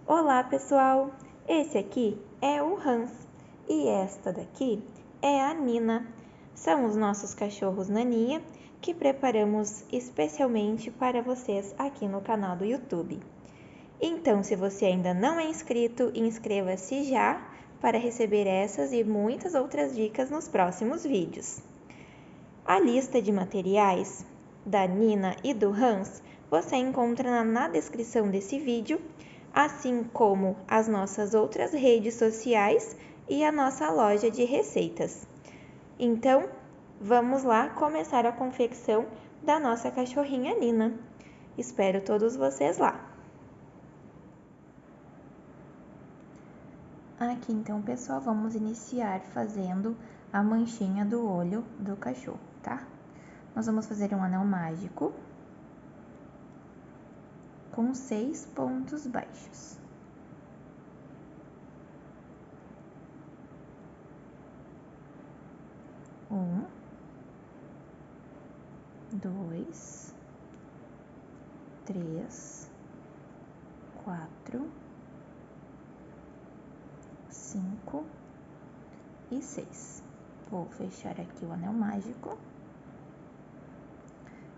Olá, pessoal! Esse aqui é o Hans e esta daqui é a Nina. São os nossos cachorros Naninha que preparamos especialmente para vocês aqui no canal do YouTube. Então, se você ainda não é inscrito, inscreva-se já para receber essas e muitas outras dicas nos próximos vídeos. A lista de materiais da Nina e do Hans você encontra na descrição desse vídeo, assim como as nossas outras redes sociais e a nossa loja de receitas. Então, vamos lá começar a confecção da nossa cachorrinha Nina. Espero todos vocês lá. Aqui então, pessoal, vamos iniciar fazendo a manchinha do olho do cachorro, tá? Nós vamos fazer um anel mágico com 6 pontos baixos. 1, 2, 3, 4, 5 e 6. Vou fechar aqui o anel mágico.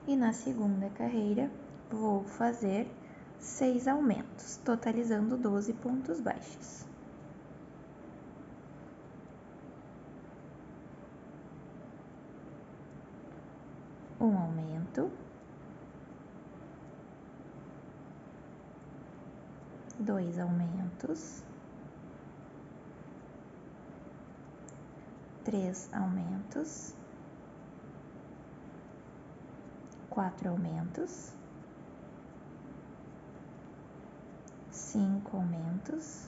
E na segunda carreira, vou fazer 6 aumentos, totalizando 12 pontos baixos. Um aumento, 2 aumentos, 3 aumentos, 4 aumentos, 5 aumentos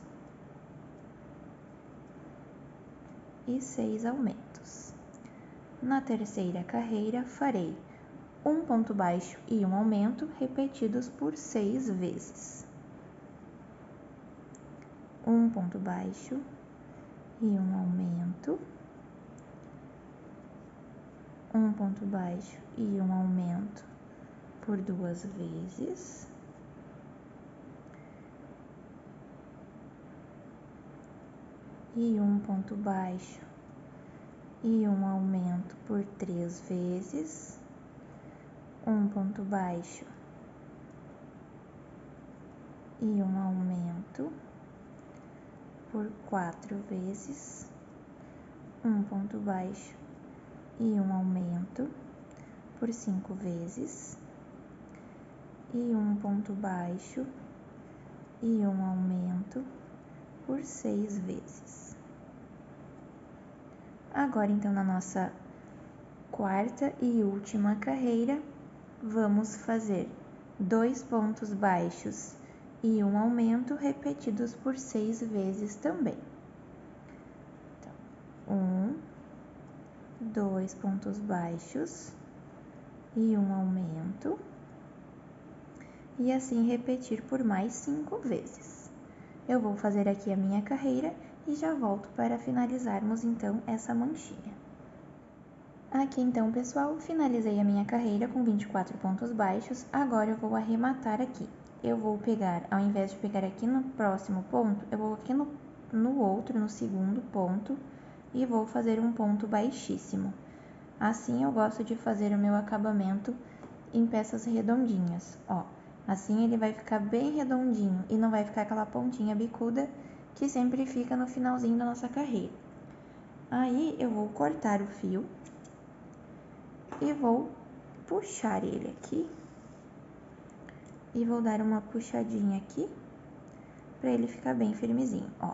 e 6 aumentos. Na terceira carreira, farei um ponto baixo e um aumento repetidos por 6 vezes. Um ponto baixo e um aumento, um ponto baixo e um aumento por 2 vezes, e um ponto baixo e um aumento por 3 vezes, um ponto baixo e um aumento por 4 vezes, um ponto baixo e um aumento por 5 vezes, e um ponto baixo e um aumento por 6 vezes. Agora, então, na nossa quarta e última carreira, vamos fazer 2 pontos baixos e um aumento repetidos por 6 vezes também. Então, 2 pontos baixos e um aumento, e assim repetir por mais 5 vezes. Eu vou fazer aqui a minha carreira e já volto para finalizarmos então essa manchinha. Aqui então, pessoal, finalizei a minha carreira com 24 pontos baixos, agora eu vou arrematar aqui. Eu vou pegar, ao invés de pegar aqui no próximo ponto, eu vou aqui no outro, no segundo ponto, e vou fazer um ponto baixíssimo. Assim eu gosto de fazer o meu acabamento em peças redondinhas, ó. Assim ele vai ficar bem redondinho e não vai ficar aquela pontinha bicuda que sempre fica no finalzinho da nossa carreira. Aí eu vou cortar o fio e vou puxar ele aqui e vou dar uma puxadinha aqui para ele ficar bem firmezinho, ó.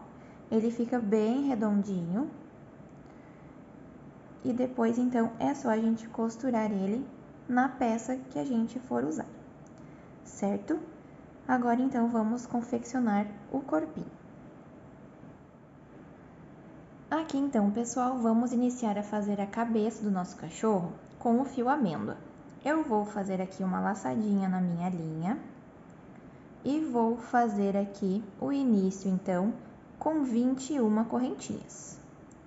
Ele fica bem redondinho e depois então é só a gente costurar ele na peça que a gente for usar, certo? Agora então vamos confeccionar o corpinho. Aqui então, pessoal, vamos iniciar a fazer a cabeça do nosso cachorro com o fio amêndoa. Eu vou fazer aqui uma laçadinha na minha linha e vou fazer aqui o início então com 21 correntinhas.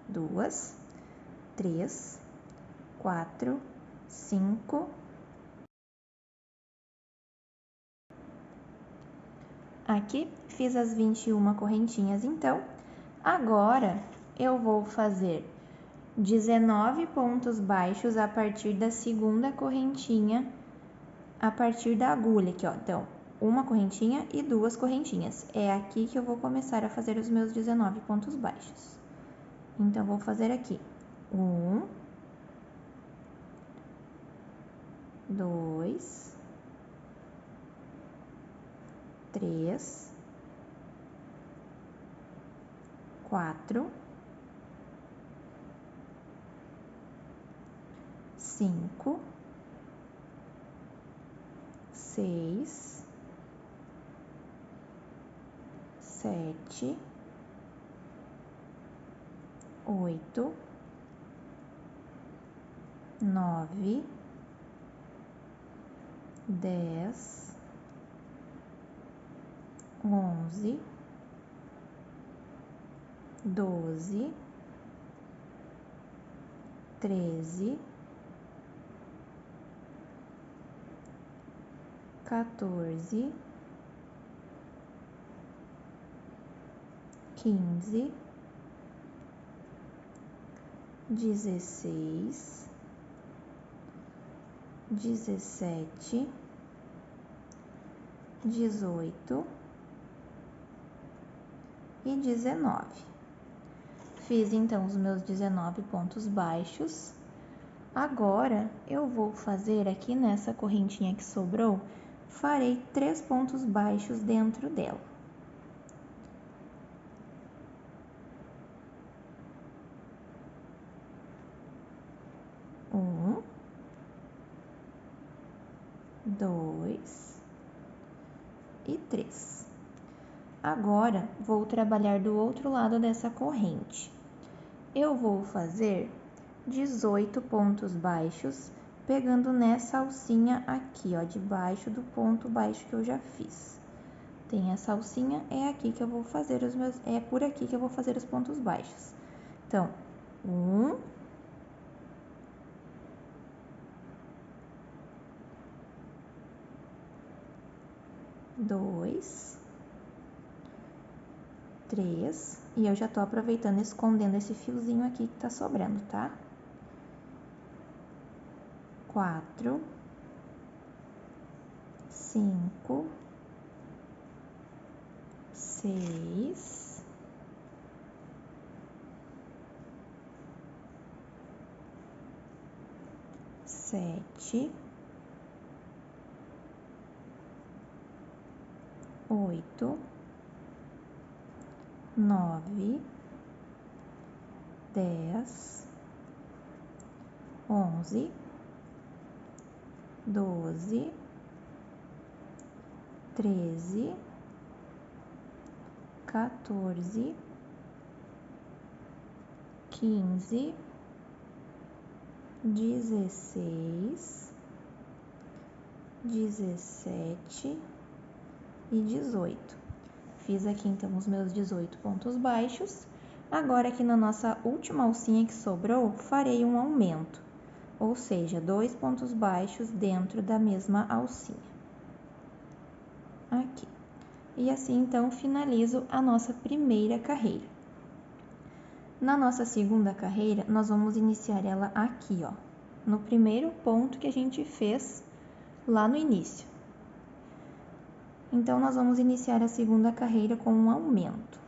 2, 3, 4, 5. Aqui, fiz as 21 correntinhas, então. Agora, eu vou fazer 19 pontos baixos a partir da segunda correntinha, a partir da agulha aqui, ó. Então, uma correntinha e duas correntinhas. É aqui que eu vou começar a fazer os meus 19 pontos baixos. Então, vou fazer aqui 1, 2, 3, 4, 5, 6, 7, 8, 9, 10, 11, 12, 13, 14, 15, 16, 17, 18 e 19. Fiz então os meus 19 pontos baixos. Agora, eu vou fazer aqui nessa correntinha que sobrou, farei 3 pontos baixos dentro dela. Um, 2 e 3. Agora, vou trabalhar do outro lado dessa corrente. Eu vou fazer 18 pontos baixos, pegando nessa alcinha aqui, ó, debaixo do ponto baixo que eu já fiz. Tem essa alcinha, é aqui que eu vou fazer os meus, é por aqui que eu vou fazer os pontos baixos. Então, 1, 2, 3, e eu já tô aproveitando, escondendo esse fiozinho aqui que tá sobrando, tá? 4, 5, 6, 7, 8, 9, 10, 11, 12, 13, 14, 15, 16, 17 e 18. Fiz aqui então os meus 18 pontos baixos. Agora aqui na nossa última alcinha que sobrou, farei um aumento, ou seja, 2 pontos baixos dentro da mesma alcinha. Aqui. E assim então finalizo a nossa primeira carreira. Na nossa segunda carreira, nós vamos iniciar ela aqui, ó, no primeiro ponto que a gente fez lá no início. Então, nós vamos iniciar a segunda carreira com um aumento.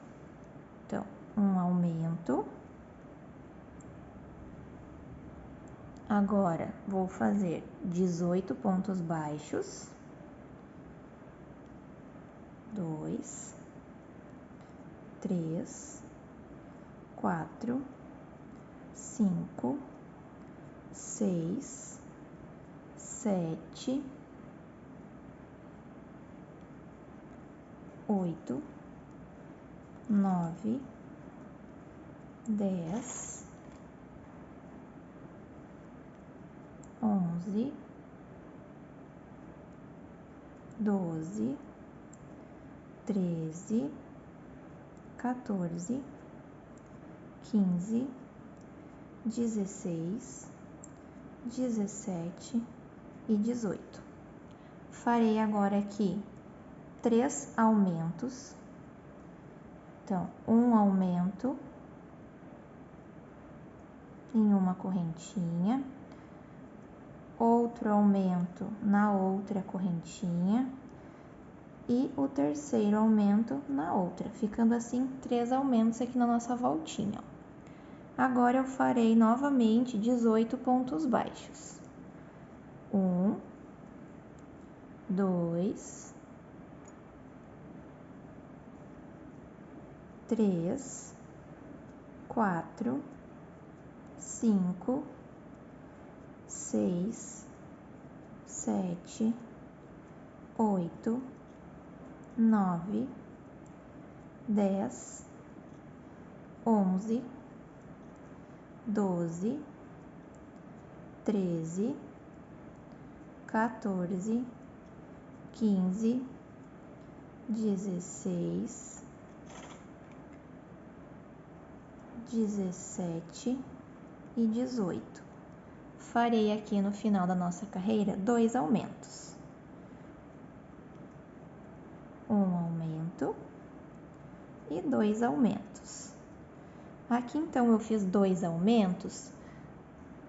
Então, um aumento. Agora, vou fazer 18 pontos baixos. 2, 3, 4, 5, 6, 7, 8, 9, 10, 11, 12, 13, 14, 15, 16, 17 e 18. Farei agora aqui 3 aumentos. Então, um aumento em uma correntinha, outro aumento na outra correntinha e o terceiro aumento na outra, ficando assim 3 aumentos aqui na nossa voltinha. Agora eu farei novamente 18 pontos baixos. 1, 2, 3, 4, 5, 6, 7, 8, 9, 10, 11, 12, 13, 14, 15, 16, 17 e 18. Farei aqui no final da nossa carreira 2 aumentos. Um aumento e 2 aumentos. Aqui então eu fiz 2 aumentos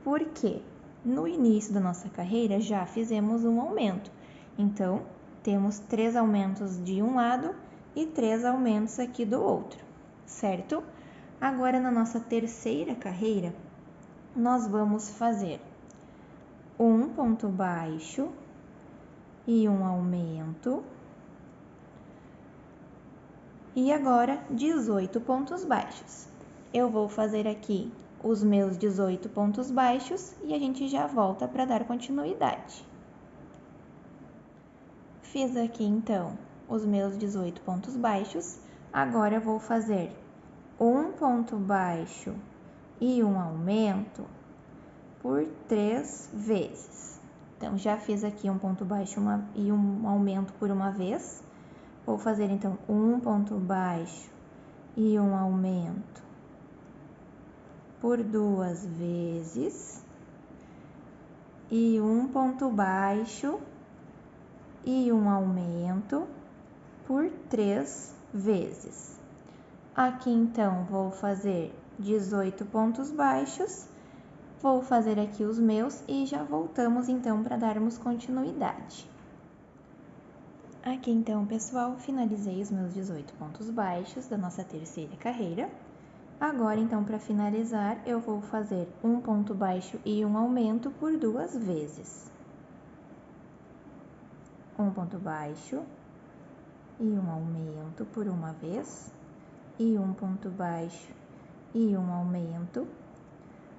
porque no início da nossa carreira já fizemos um aumento. Então, temos 3 aumentos de um lado e 3 aumentos aqui do outro, certo? Agora, na nossa terceira carreira, nós vamos fazer um ponto baixo e um aumento. E agora, 18 pontos baixos. Eu vou fazer aqui os meus 18 pontos baixos e a gente já volta para dar continuidade. Fiz aqui então os meus 18 pontos baixos. Agora eu vou fazer um ponto baixo e um aumento por 3 vezes. Então, já fiz aqui um ponto baixo e um aumento por uma vez. Vou fazer então um ponto baixo e um aumento por 2 vezes e um ponto baixo e um aumento por 3 vezes. Aqui então vou fazer 18 pontos baixos, vou fazer aqui os meus e já voltamos então para darmos continuidade. Aqui então, pessoal, finalizei os meus 18 pontos baixos da nossa terceira carreira. Agora, então, para finalizar, eu vou fazer um ponto baixo e um aumento por 2 vezes. Um ponto baixo e um aumento por uma vez, e um ponto baixo e um aumento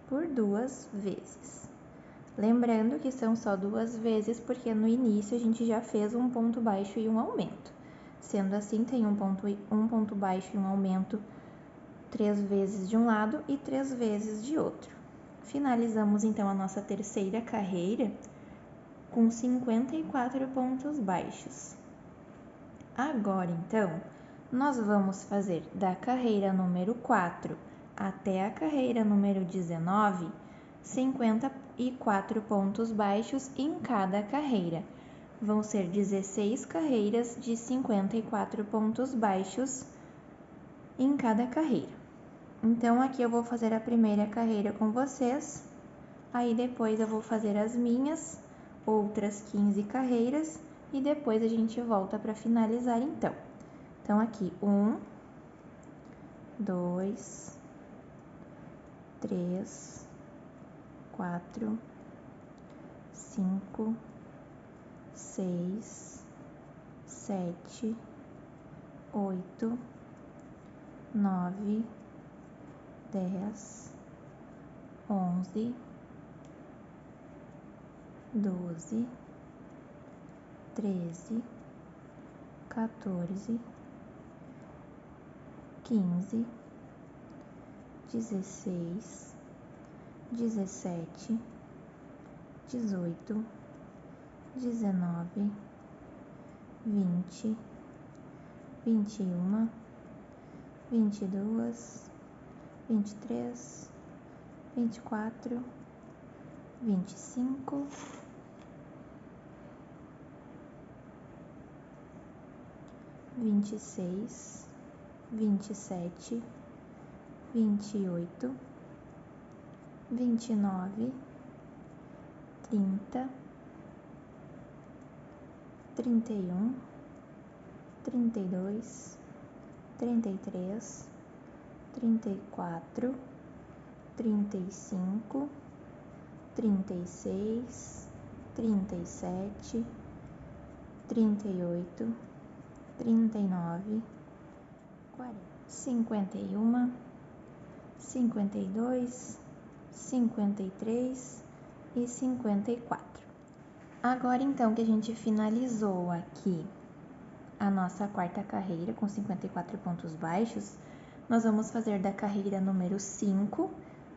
por 2 vezes. Lembrando que são só 2 vezes, porque no início a gente já fez um ponto baixo e um aumento. Sendo assim, tem um ponto baixo e um aumento 3 vezes de um lado e 3 vezes de outro. Finalizamos então a nossa terceira carreira com 54 pontos baixos. Agora então, nós vamos fazer da carreira número 4 até a carreira número 19, 54 pontos baixos em cada carreira. Vão ser 16 carreiras de 54 pontos baixos em cada carreira. Então, aqui eu vou fazer a primeira carreira com vocês, aí depois eu vou fazer as minhas outras 15 carreiras e depois a gente volta para finalizar então. Então, aqui 1, 2, 3, 4, 5, 6, 7, 8, 9, 10, 11, 12, 13, 14, 15, 16, 17, 18, 19, 20, 21, 22, 23, 24, 25, 26, 27, 28, 29, 30, 31, 32, 33, 34, 35, 36, 37, 38, 39, 40, 51, 52, 53 e 54. Agora então que a gente finalizou aqui a nossa quarta carreira com 54 pontos baixos, nós vamos fazer da carreira número 5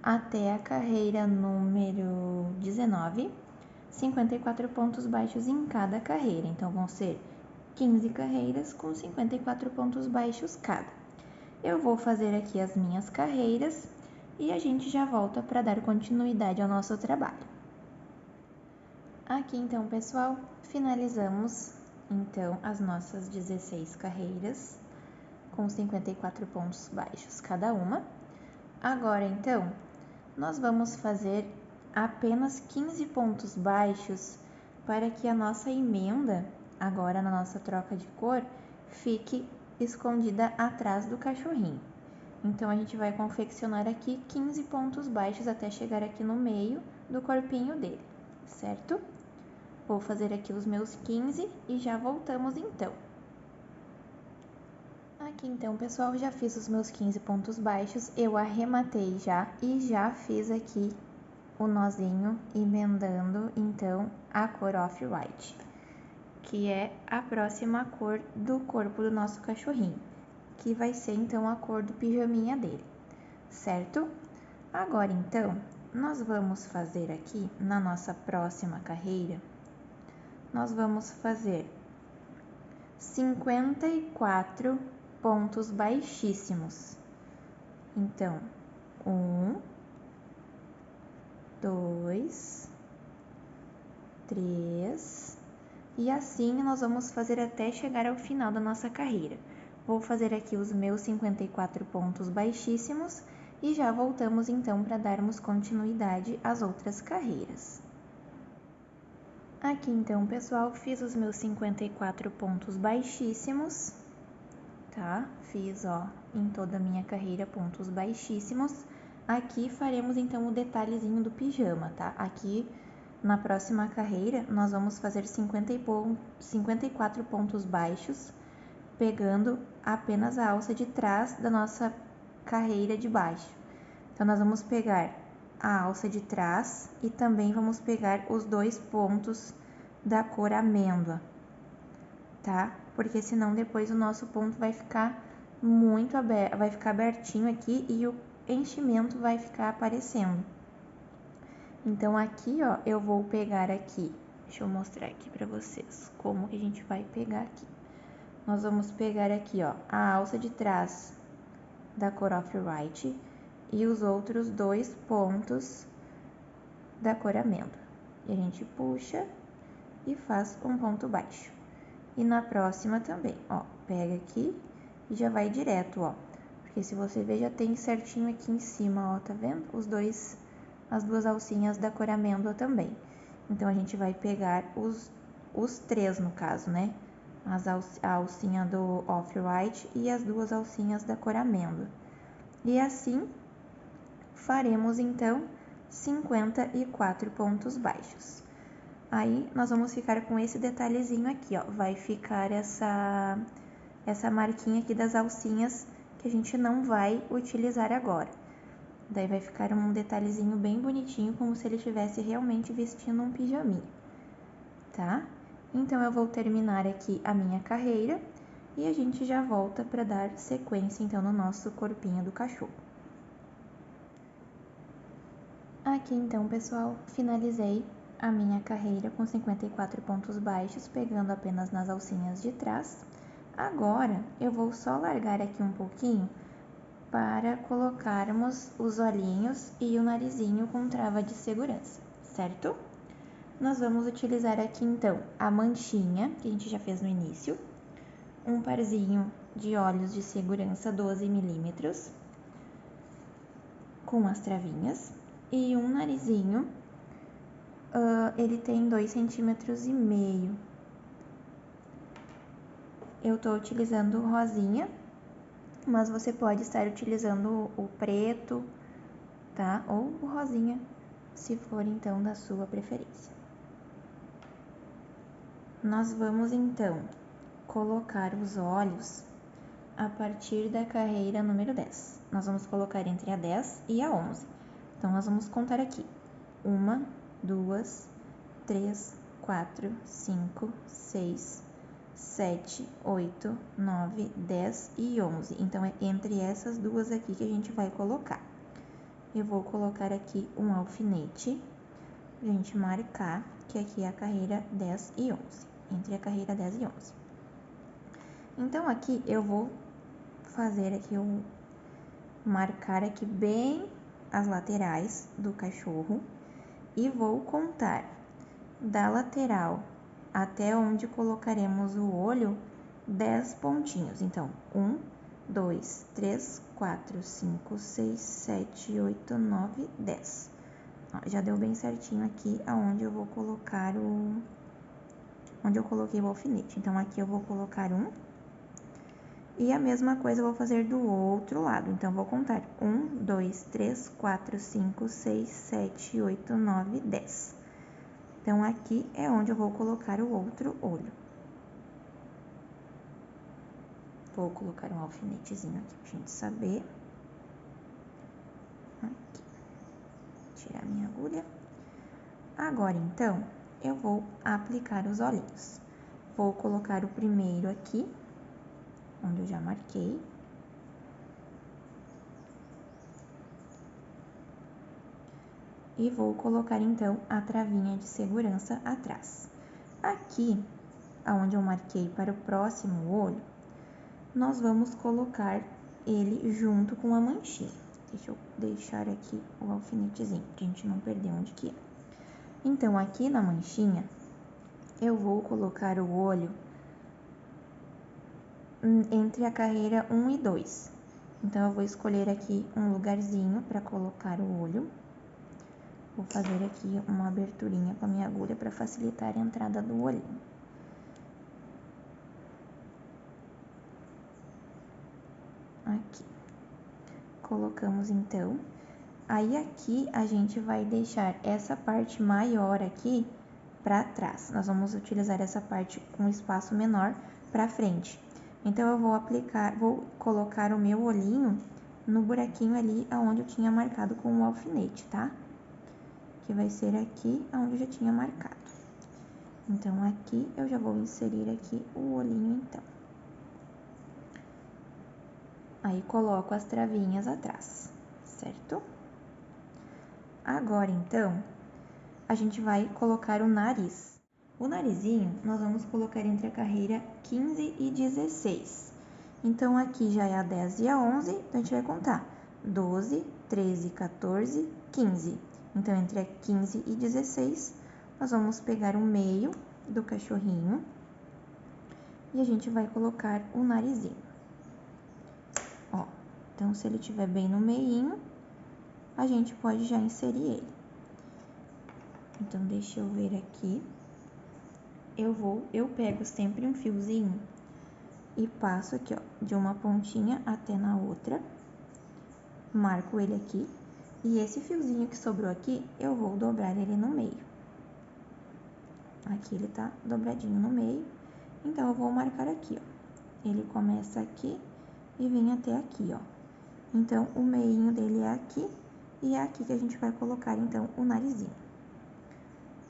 até a carreira número 19, 54 pontos baixos em cada carreira. Então, vão ser 15 carreiras com 54 pontos baixos cada. Eu vou fazer aqui as minhas carreiras e a gente já volta para dar continuidade ao nosso trabalho. Aqui então, pessoal, finalizamos então as nossas 16 carreiras com 54 pontos baixos cada uma. Agora então, nós vamos fazer apenas 15 pontos baixos para que a nossa emenda, agora na nossa troca de cor, fique escondida atrás do cachorrinho. Então, a gente vai confeccionar aqui 15 pontos baixos até chegar aqui no meio do corpinho dele, certo? Vou fazer aqui os meus 15 e já voltamos então. Aqui então, pessoal, já fiz os meus 15 pontos baixos, eu arrematei já e já fiz aqui o nozinho emendando então a cor off-white, que é a próxima cor do corpo do nosso cachorrinho, que vai ser então a cor do pijaminha dele, certo? Agora então, nós vamos fazer aqui na nossa próxima carreira, nós vamos fazer 54 pontos baixíssimos. Então, 1, 2, 3, e assim nós vamos fazer até chegar ao final da nossa carreira. Vou fazer aqui os meus 54 pontos baixíssimos e já voltamos então para darmos continuidade às outras carreiras. Aqui então, pessoal, fiz os meus 54 pontos baixíssimos, tá? Fiz, ó, em toda a minha carreira pontos baixíssimos. Aqui faremos então o detalhezinho do pijama, tá? Aqui na próxima carreira nós vamos fazer 54 pontos baixos, pegando apenas a alça de trás da nossa carreira de baixo. Então, nós vamos pegar a alça de trás e também vamos pegar os 2 pontos da cor amêndoa, tá? Porque senão depois o nosso ponto vai ficar muito aberto, vai ficar abertinho aqui e o enchimento vai ficar aparecendo. Então, aqui, ó, eu vou pegar aqui, deixa eu mostrar aqui pra vocês como que a gente vai pegar aqui. Nós vamos pegar aqui, ó, a alça de trás da cor off-white e os outros 2 pontos da cor amêndoa. E a gente puxa e faz um ponto baixo. E na próxima também, ó, pega aqui e já vai direto, ó. Porque se você ver, já tem certinho aqui em cima, ó, tá vendo? As 2 alcinhas da cor amêndoa também. Então, a gente vai pegar os 3 no caso, né? A alcinha do off-white e as 2 alcinhas da cor amêndoa. E assim, faremos então 54 pontos baixos. Aí, nós vamos ficar com esse detalhezinho aqui, ó. Vai ficar essa marquinha aqui das alcinhas que a gente não vai utilizar agora. Daí, vai ficar um detalhezinho bem bonitinho, como se ele estivesse realmente vestindo um pijaminha, tá? Então, eu vou terminar aqui a minha carreira e a gente já volta para dar sequência, então, no nosso corpinho do cachorro. Aqui, então, pessoal, finalizei a minha carreira com 54 pontos baixos, pegando apenas nas alcinhas de trás. Agora, eu vou só largar aqui um pouquinho para colocarmos os olhinhos e o narizinho com trava de segurança, certo? Nós vamos utilizar aqui, então, a manchinha, que a gente já fez no início, um parzinho de olhos de segurança 12 milímetros, com as travinhas, e um narizinho, ele tem 2,5 centímetros. Eu tô utilizando o rosinha, mas você pode estar utilizando o preto, tá? Ou o rosinha, se for então da sua preferência. Nós vamos então colocar os olhos a partir da carreira número 10. Nós vamos colocar entre a 10 e a 11. Então, nós vamos contar aqui. 1, 2, 3, 4, 5, 6, 7, 8, 9, 10 e 11. Então, é entre essas duas aqui que a gente vai colocar. Eu vou colocar aqui um alfinete, pra gente marcar que aqui é a carreira 10 e 11. Entre a carreira 10 e 11. Então, aqui eu vou fazer aqui marcar aqui bem as laterais do cachorro e vou contar da lateral até onde colocaremos o olho 10 pontinhos. Então, 1, 2, 3, 4, 5, 6, 7, 8, 9, 10. Já deu bem certinho aqui aonde eu vou colocar onde eu coloquei o alfinete. Então, aqui eu vou colocar 1. E a mesma coisa eu vou fazer do outro lado. Então, vou contar 1, 2, 3, 4, 5, 6, 7, 8, 9, 10. Então, aqui é onde eu vou colocar o outro olho. Vou colocar um alfinetezinho aqui pra gente saber. Aqui. Tirar minha agulha. Agora, então, eu vou aplicar os olhinhos. Vou colocar o primeiro aqui, onde eu já marquei. E vou colocar, então, a travinha de segurança atrás. Aqui, aonde eu marquei para o próximo olho, nós vamos colocar ele junto com a manchinha. Deixa eu deixar aqui o alfinetezinho, pra gente não perder onde que é. Então, aqui na manchinha, eu vou colocar o olho entre a carreira 1 e 2. Então, eu vou escolher aqui um lugarzinho para colocar o olho. Vou fazer aqui uma aberturinha com a minha agulha para facilitar a entrada do olhinho. Aqui. Colocamos, então. Aí, aqui, a gente vai deixar essa parte maior aqui para trás. Nós vamos utilizar essa parte com espaço menor para frente. Então, eu vou colocar o meu olhinho no buraquinho ali onde eu tinha marcado com o alfinete, tá? Que vai ser aqui onde eu já tinha marcado. Então, aqui eu já vou inserir aqui o olhinho, então. Aí, coloco as travinhas atrás, certo? Agora, então, a gente vai colocar o nariz. O narizinho, nós vamos colocar entre a carreira 15 e 16. Então, aqui já é a 10 e a 11, então a gente vai contar 12, 13, 14, 15. Então, entre a 15 e 16, nós vamos pegar o meio do cachorrinho e a gente vai colocar o narizinho. Ó, então, se ele estiver bem no meinho, a gente pode já inserir ele. Então, deixa eu ver aqui. Eu pego sempre um fiozinho e passo aqui, ó, de uma pontinha até na outra. Marco ele aqui. E esse fiozinho que sobrou aqui, eu vou dobrar ele no meio. Aqui ele tá dobradinho no meio. Então, eu vou marcar aqui, ó. Ele começa aqui e vem até aqui, ó. Então, o meinho dele é aqui. E é aqui que a gente vai colocar, então, o narizinho.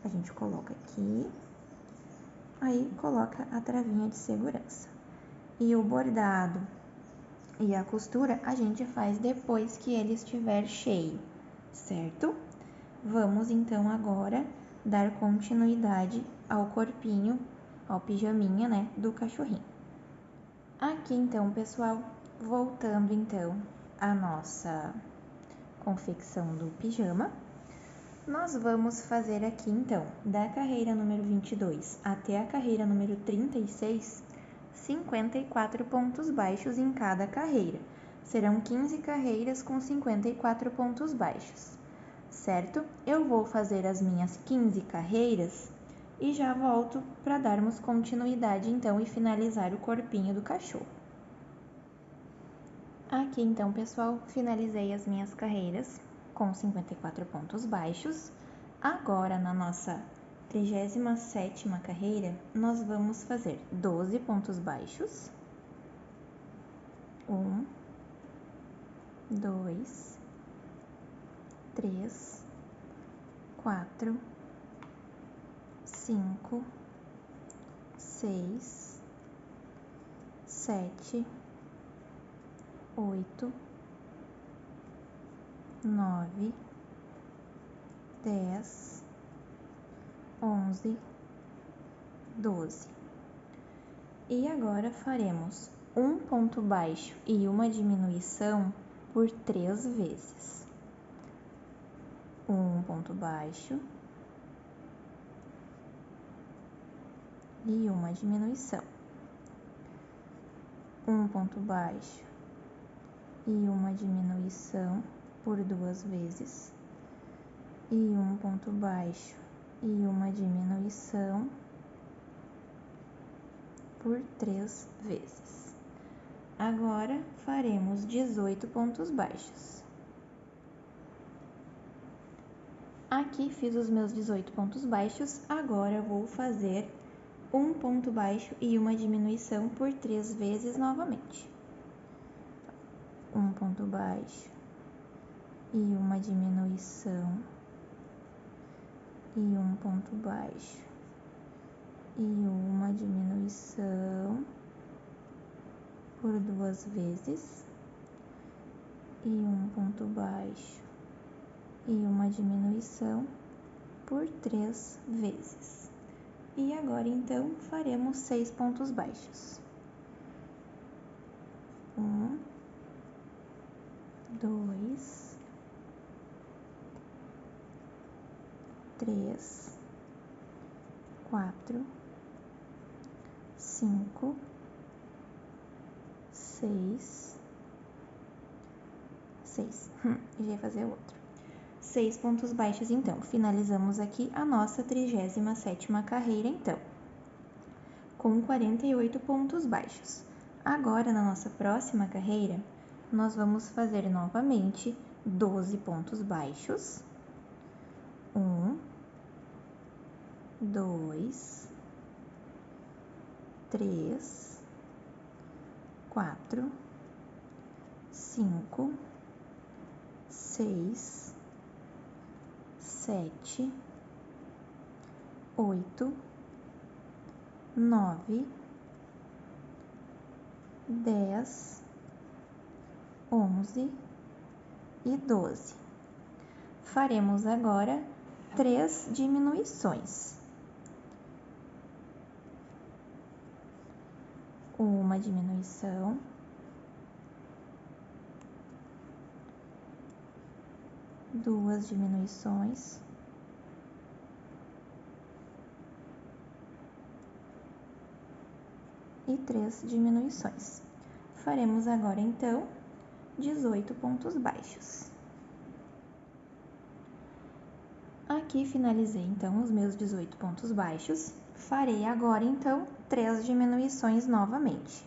A gente coloca aqui. Aí, coloca a travinha de segurança. E o bordado e a costura a gente faz depois que ele estiver cheio, certo? Vamos então agora dar continuidade ao corpinho, ao pijaminha, né, do cachorrinho. Aqui então, pessoal, voltando então à nossa confecção do pijama, nós vamos fazer aqui então, da carreira número 22 até a carreira número 36, 54 pontos baixos em cada carreira. Serão 15 carreiras com 54 pontos baixos, certo? Eu vou fazer as minhas 15 carreiras e já volto para darmos continuidade então e finalizar o corpinho do cachorro. Aqui então, pessoal, finalizei as minhas carreiras com 54 pontos baixos. Agora, na nossa 37ª carreira, nós vamos fazer 12 pontos baixos. 1, 2, 3, 4, 5, 6, 7, 8, 9, 10, 11, 12. E agora faremos um ponto baixo e uma diminuição por 3 vezes. Um ponto baixo e uma diminuição. Um ponto baixo e uma diminuição por 2 vezes. E um ponto baixo e uma diminuição por 3 vezes. Agora faremos 18 pontos baixos. Aqui fiz os meus 18 pontos baixos, agora vou fazer um ponto baixo e uma diminuição por 3 vezes novamente. Um ponto baixo e uma diminuição, e um ponto baixo e uma diminuição por 2 vezes, e um ponto baixo e uma diminuição por 3 vezes. E agora então faremos 6 pontos baixos. 1, 2, 3, 4, 5, 6, já ia fazer outro. 6 pontos baixos então. Finalizamos aqui a nossa 37ª carreira então, com 48 pontos baixos. Agora, na nossa próxima carreira, nós vamos fazer novamente 12 pontos baixos. 1, 2, 3, 4, 5, 6, 7, 8, 9, 10, 11 e 12. Faremos agora 3 diminuições. Uma diminuição, duas diminuições, e 3 diminuições. Faremos agora então 18 pontos baixos. Aqui finalizei então os meus 18 pontos baixos. Farei agora então 3 diminuições novamente.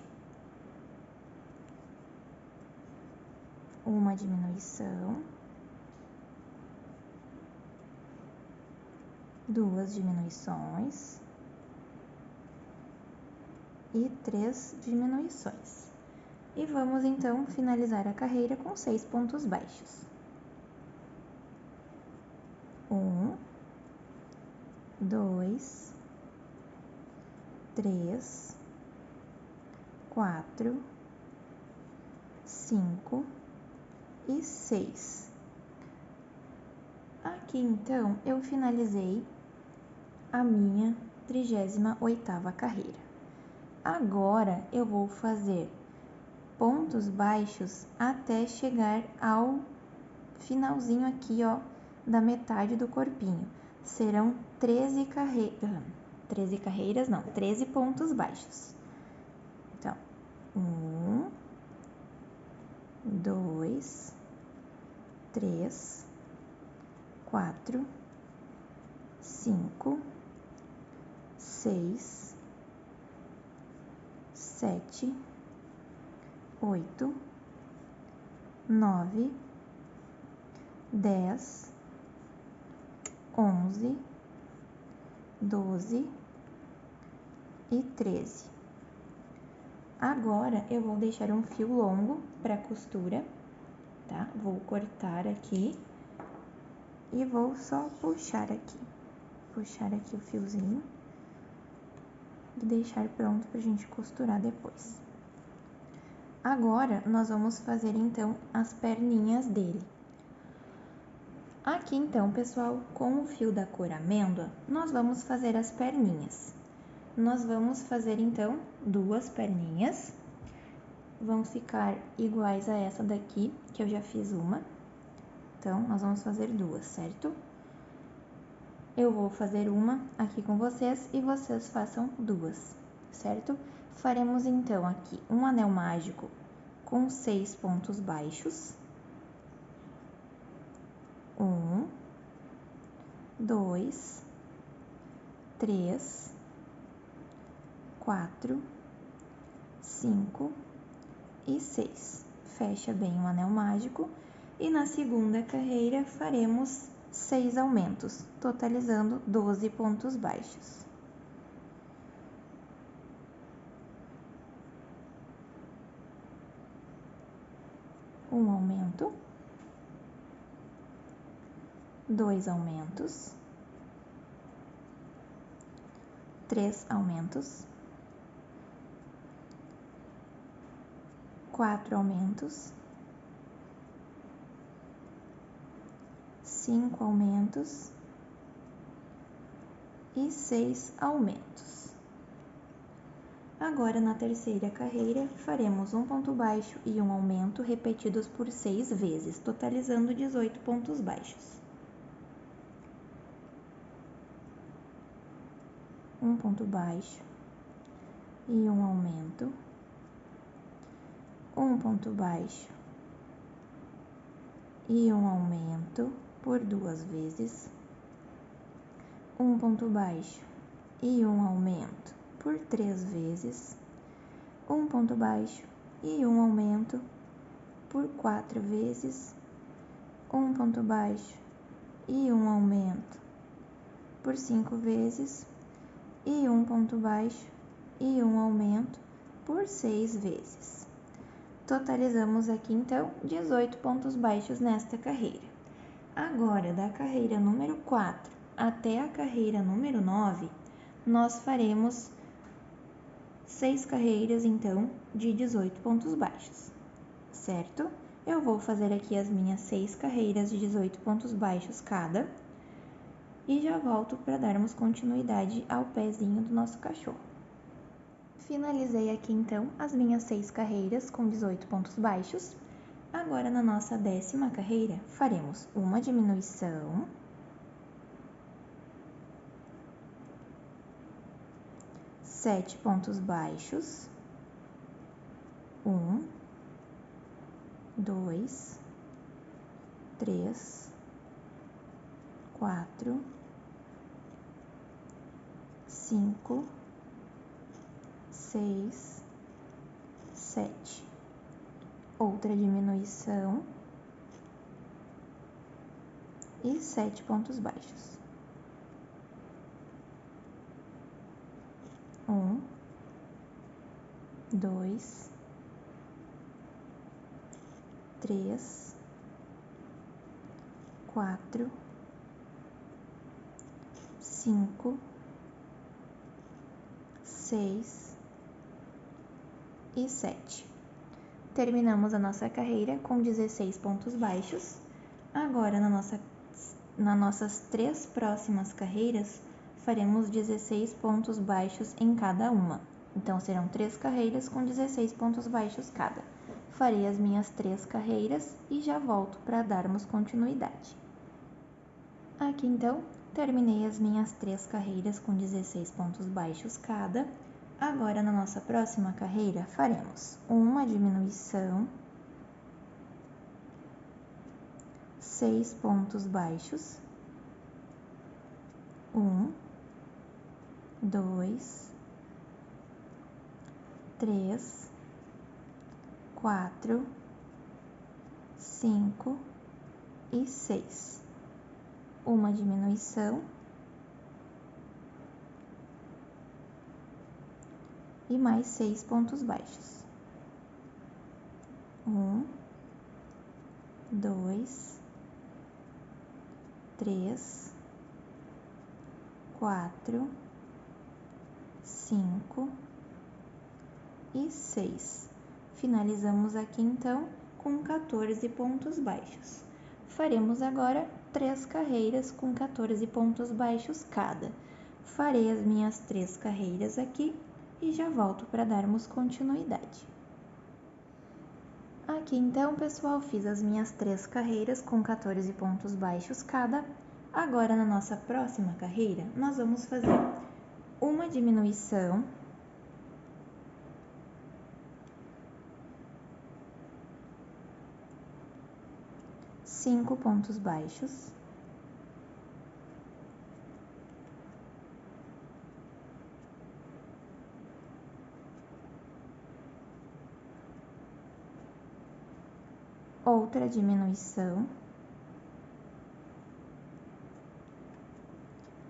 Uma diminuição, duas diminuições e 3 diminuições. E vamos então finalizar a carreira com 6 pontos baixos. 1, 2, 3, 4, 5 e 6. Aqui então eu finalizei a minha 38ª carreira. Agora eu vou fazer pontos baixos até chegar ao finalzinho aqui, ó, da metade do corpinho. Serão 13 pontos baixos. 1, 2, 3, 4, 5, 6, 7, 8, 9, 10, 11, 12 e 13. Agora, eu vou deixar um fio longo para costura, tá? Vou cortar aqui e vou só puxar aqui o fiozinho e deixar pronto pra gente costurar depois. Agora, nós vamos fazer, então, as perninhas dele. Aqui, então, pessoal, com o fio da cor amêndoa, nós vamos fazer as perninhas. Nós vamos fazer, então, 2 perninhas. Vão ficar iguais a essa daqui, que eu já fiz uma. Então, nós vamos fazer 2, certo? Eu vou fazer uma aqui com vocês e vocês façam 2, certo? Faremos, então, aqui um anel mágico com 6 pontos baixos. 1, 2, 3, 4, 5 e 6. Fecha bem o anel mágico e na segunda carreira faremos 6 aumentos, totalizando 12 pontos baixos. Um aumento, 2 aumentos, 3 aumentos, 4 aumentos, 5 aumentos e 6 aumentos. Agora, na terceira carreira, faremos um ponto baixo e um aumento repetidos por 6 vezes, totalizando 18 pontos baixos. Um ponto baixo e um aumento, um ponto baixo e um aumento por 2 vezes, um ponto baixo e um aumento por 3 vezes, um ponto baixo e um aumento por 4 vezes, um ponto baixo e um aumento por 5 vezes e um ponto baixo e um aumento por 6 vezes. Totalizamos aqui, então, 18 pontos baixos nesta carreira. Agora, da carreira número 4 até a carreira número 9, nós faremos 6 carreiras, então, de 18 pontos baixos, certo? Eu vou fazer aqui as minhas 6 carreiras de 18 pontos baixos cada e já volto para darmos continuidade ao pezinho do nosso cachorro. Finalizei aqui, então, as minhas 6 carreiras com 18 pontos baixos. Agora, na nossa 10ª carreira, faremos uma diminuição, 7 pontos baixos, 1, 2, 3, 4, 5, 6, 7. Outra diminuição e 7 pontos baixos. 1, 2, 3, 4, 5, 6 e 7. Terminamos a nossa carreira com 16 pontos baixos. Agora, nas nossas 3 próximas carreiras, faremos 16 pontos baixos em cada uma. Então, serão 3 carreiras com 16 pontos baixos cada. Farei as minhas 3 carreiras e já volto para darmos continuidade. Aqui, então, terminei as minhas 3 carreiras com 16 pontos baixos cada. Agora, na nossa próxima carreira, faremos uma diminuição, 6 pontos baixos, 1, 2, 3, 4, 5 e 6. Uma diminuição e mais 6 pontos baixos. 1, 2, 3, 4, 5 e 6. Finalizamos aqui então com 14 pontos baixos. Faremos agora 3 carreiras com 14 pontos baixos cada. Farei as minhas 3 carreiras aqui e já volto para darmos continuidade. Aqui então, pessoal, fiz as minhas 3 carreiras com 14 pontos baixos cada. Agora, na nossa próxima carreira, nós vamos fazer uma diminuição, cinco pontos baixos, outra diminuição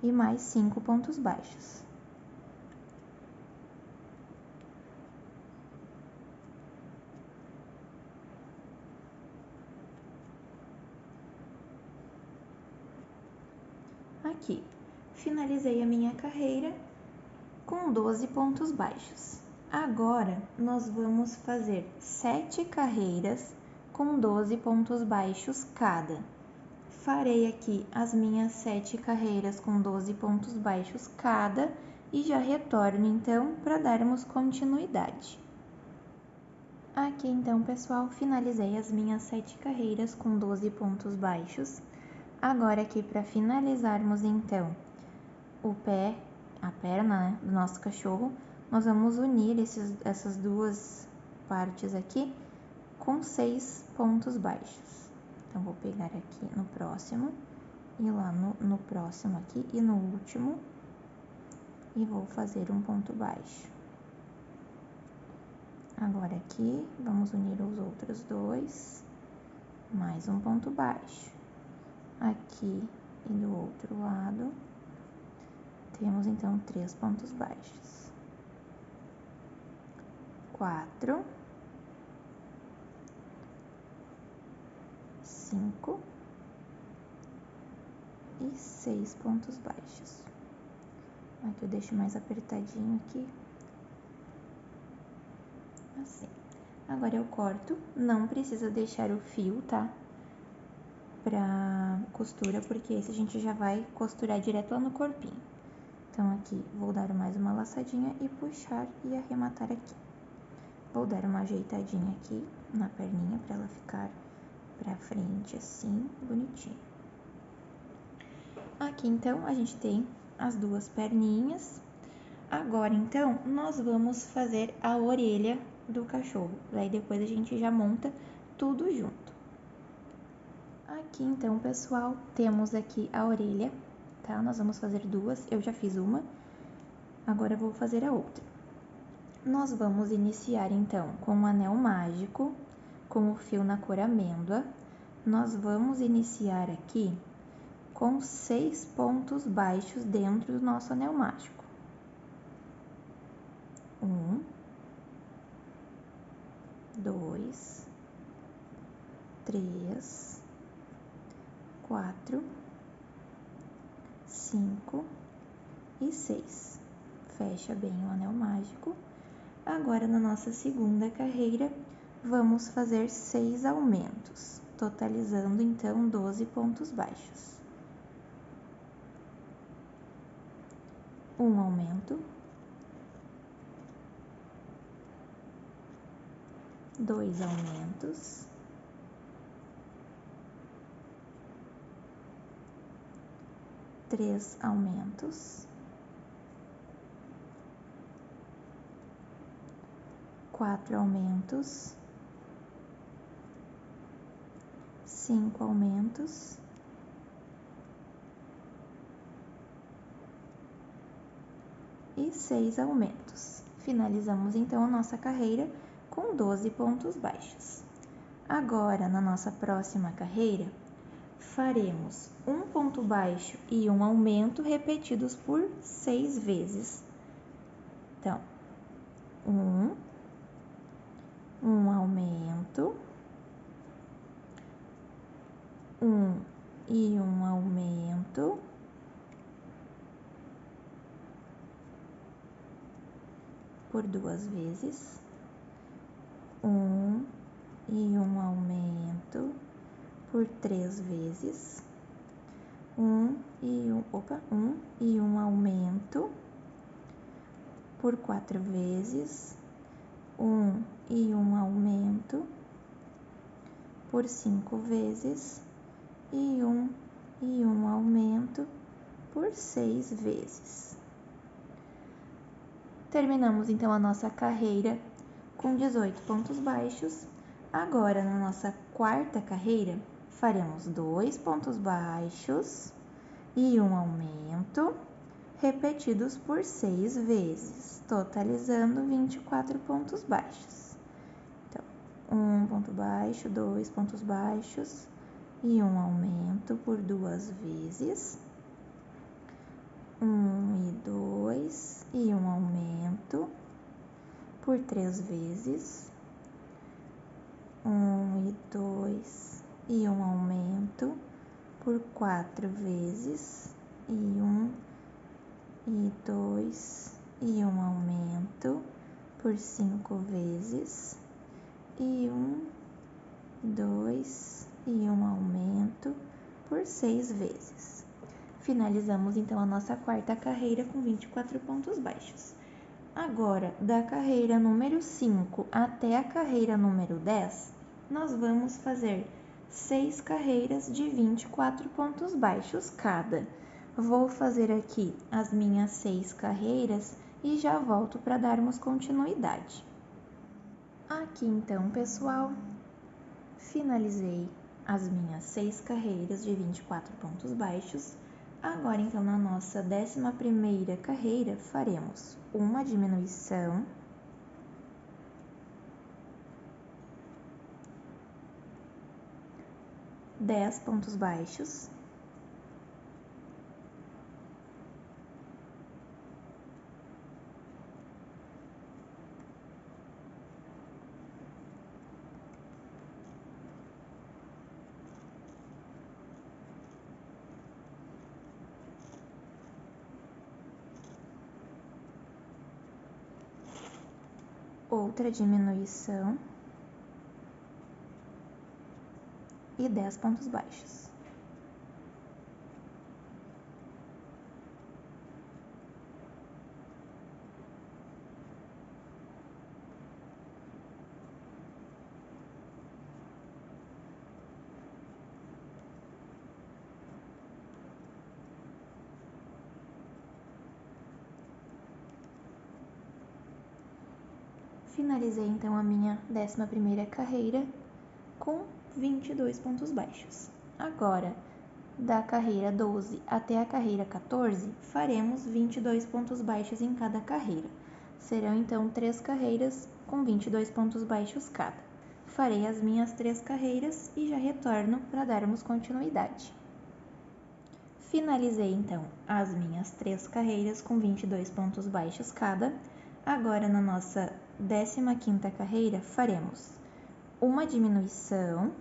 e mais 5 pontos baixos. Aqui, finalizei a minha carreira com 12 pontos baixos. Agora, nós vamos fazer 7 carreiras com 12 pontos baixos cada. Farei aqui as minhas 7 carreiras com 12 pontos baixos cada e já retorno então para darmos continuidade. Aqui então, pessoal, finalizei as minhas 7 carreiras com 12 pontos baixos. Agora aqui para finalizarmos então o pé, a perna, né, do nosso cachorro, nós vamos unir essas duas partes aqui com 6 pontos baixos. Então, vou pegar aqui no próximo, e lá no próximo aqui, e no último, e vou fazer um ponto baixo. Agora aqui, vamos unir os outros dois, mais um ponto baixo. Aqui e do outro lado, temos então 3 pontos baixos. 4, 5 e 6 pontos baixos. Aqui eu deixo mais apertadinho aqui. Assim. Agora eu corto, não precisa deixar o fio, tá? Pra costura, porque esse a gente já vai costurar direto lá no corpinho. Então aqui vou dar mais uma laçadinha e puxar e arrematar aqui. Vou dar uma ajeitadinha aqui na perninha pra ela ficar pra frente assim, bonitinho. Aqui então a gente tem as duas perninhas. Agora então nós vamos fazer a orelha do cachorro. Daí depois a gente já monta tudo junto. Aqui então, pessoal, temos aqui a orelha, tá? Nós vamos fazer duas, eu já fiz uma, agora eu vou fazer a outra. Nós vamos iniciar então com um anel mágico, com o fio na cor amêndoa. Nós vamos iniciar aqui com 6 pontos baixos dentro do nosso anel mágico. 1, 2, 3, 4, 5 e 6. Fecha bem o anel mágico. Agora, na nossa segunda carreira, vamos fazer 6 aumentos, totalizando então 12 pontos baixos. Um aumento, 2 aumentos, 3 aumentos, 4 aumentos, 5 aumentos, e 6 aumentos. Finalizamos então a nossa carreira com 12 pontos baixos. Agora, na nossa próxima carreira, faremos um ponto baixo e um aumento repetidos por 6 vezes. Então, um aumento, e um aumento, por 2 vezes, e um aumento por 3 vezes, e um aumento por 4 vezes, e um aumento por 5 vezes, e um aumento por 6 vezes. Terminamos então a nossa carreira com 18 pontos baixos. Agora, na nossa quarta carreira, faremos 2 pontos baixos e um aumento, repetidos por 6 vezes, totalizando 24 pontos baixos. Então, 1 ponto baixo, 2 pontos baixos e um aumento por 2 vezes, 1 e 2, e um aumento por 3 vezes, 1 e 2, e um aumento por 4 vezes, e 1 e 2, e um aumento por 5 vezes, e 1, 2, e um aumento por 6 vezes. Finalizamos então a nossa quarta carreira com 24 pontos baixos. Agora, da carreira número 5 até a carreira número 10, nós vamos fazer 6 carreiras de 24 pontos baixos cada. Vou fazer aqui as minhas 6 carreiras e já volto para darmos continuidade. Aqui então, pessoal, finalizei as minhas 6 carreiras de 24 pontos baixos. Agora, então, na nossa 11ª carreira, faremos uma diminuição, dez pontos baixos, outra diminuição e 10 pontos baixos. Finalizei então a minha 11ª carreira com 22 pontos baixos. Agora, da carreira 12 até a carreira 14, faremos 22 pontos baixos em cada carreira. Serão então 3 carreiras com 22 pontos baixos cada. Farei as minhas 3 carreiras e já retorno para darmos continuidade. Finalizei então as minhas 3 carreiras com 22 pontos baixos cada. Agora, na nossa 15ª carreira, faremos uma diminuição,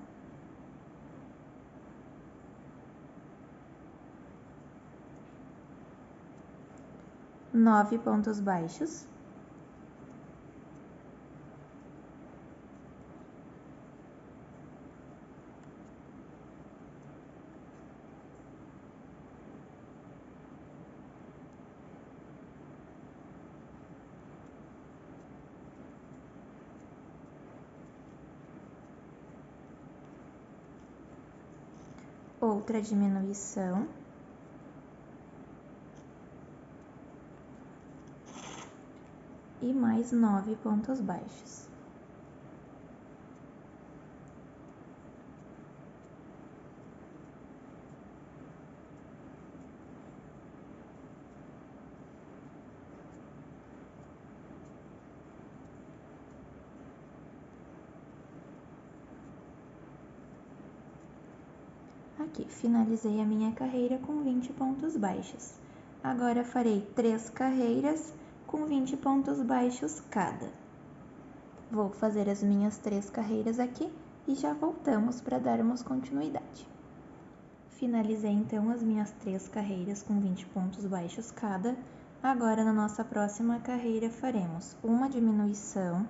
nove pontos baixos, outra diminuição, e mais 9 pontos baixos. Aqui, finalizei a minha carreira com 20 pontos baixos. Agora farei 3 carreiras com 20 pontos baixos cada. Vou fazer as minhas 3 carreiras aqui e já voltamos para darmos continuidade. Finalizei então as minhas 3 carreiras com 20 pontos baixos cada. Agora, na nossa próxima carreira, faremos uma diminuição,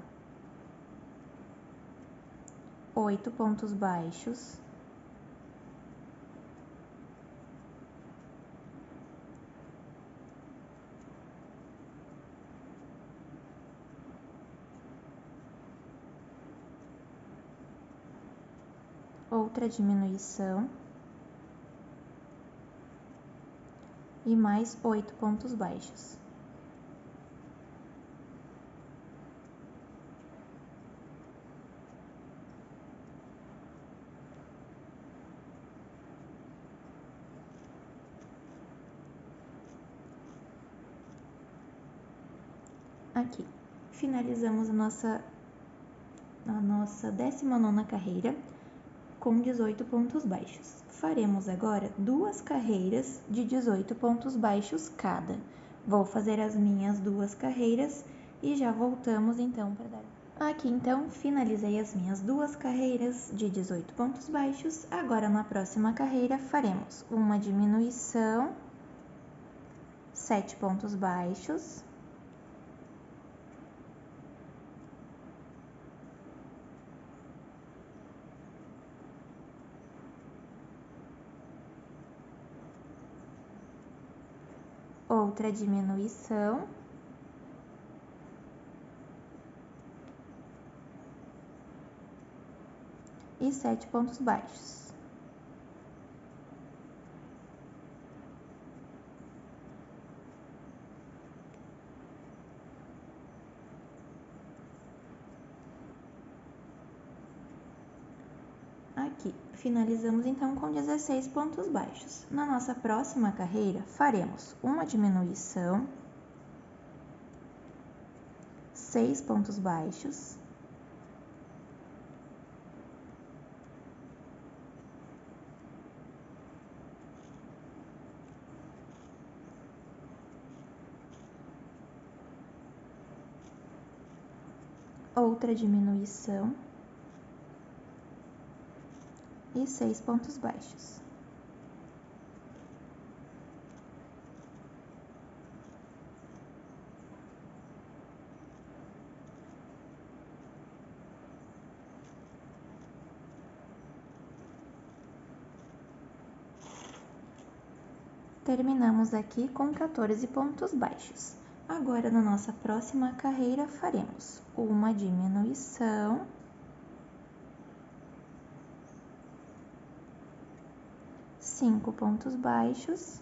8 pontos baixos, outra diminuição e mais 8 pontos baixos. Aqui, finalizamos a nossa 19ª carreira com 18 pontos baixos. Faremos agora 2 carreiras de 18 pontos baixos cada. Vou fazer as minhas 2 carreiras e já voltamos então para dar. Aqui então, finalizei as minhas 2 carreiras de 18 pontos baixos. Agora na próxima carreira faremos uma diminuição, 7 pontos baixos, outra diminuição e 7 pontos baixos. Aqui, finalizamos então com 16 pontos baixos. Na nossa próxima carreira, faremos uma diminuição, 6 pontos baixos, outra diminuição e 6 pontos baixos. Terminamos aqui com 14 pontos baixos. Agora, na nossa próxima carreira, faremos uma diminuição, 5 pontos baixos,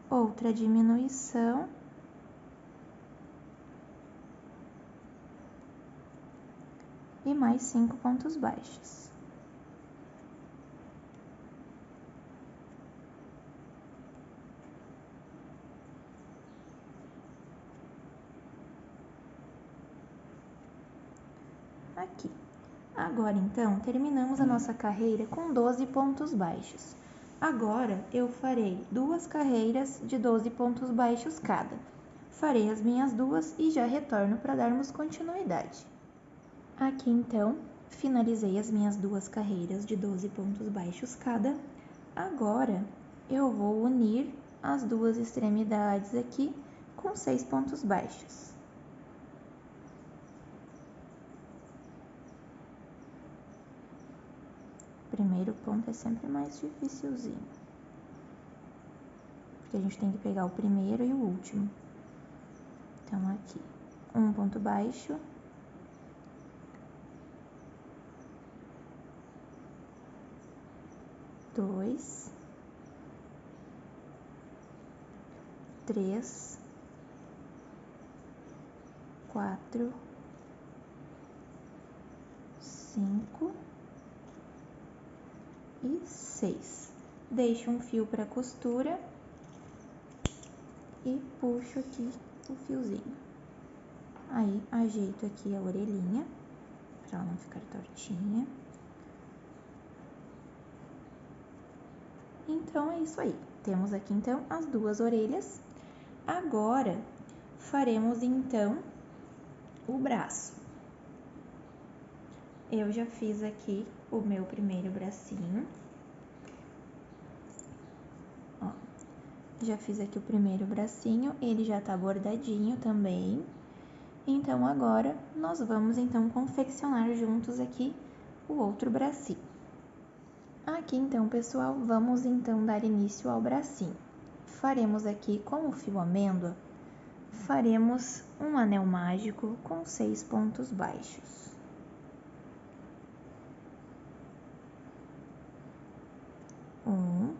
outra diminuição e mais 5 pontos baixos. Aqui. Agora, então, terminamos a nossa carreira com 12 pontos baixos. Agora, eu farei 2 carreiras de 12 pontos baixos cada. Farei as minhas 2 e já retorno para darmos continuidade. Aqui, então, finalizei as minhas 2 carreiras de 12 pontos baixos cada. Agora, eu vou unir as 2 extremidades aqui com 6 pontos baixos. O primeiro ponto é sempre mais dificilzinho, porque a gente tem que pegar o primeiro e o último. Então, aqui, um ponto baixo, 2, 3, 4, 5 e 6. Deixo um fio para costura e puxo aqui o fiozinho. Aí, ajeito aqui a orelhinha, para ela não ficar tortinha. Então, é isso aí. Temos aqui, então, as duas orelhas. Agora, faremos, então, o braço. Eu já fiz aqui o meu primeiro bracinho. Ó, já fiz aqui o primeiro bracinho, ele já tá bordadinho também. Então, agora, nós vamos, então, confeccionar juntos aqui o outro bracinho. Aqui, então, pessoal, vamos, então, dar início ao bracinho. Faremos aqui com o fio amêndoa, faremos um anel mágico com 6 pontos baixos. 1,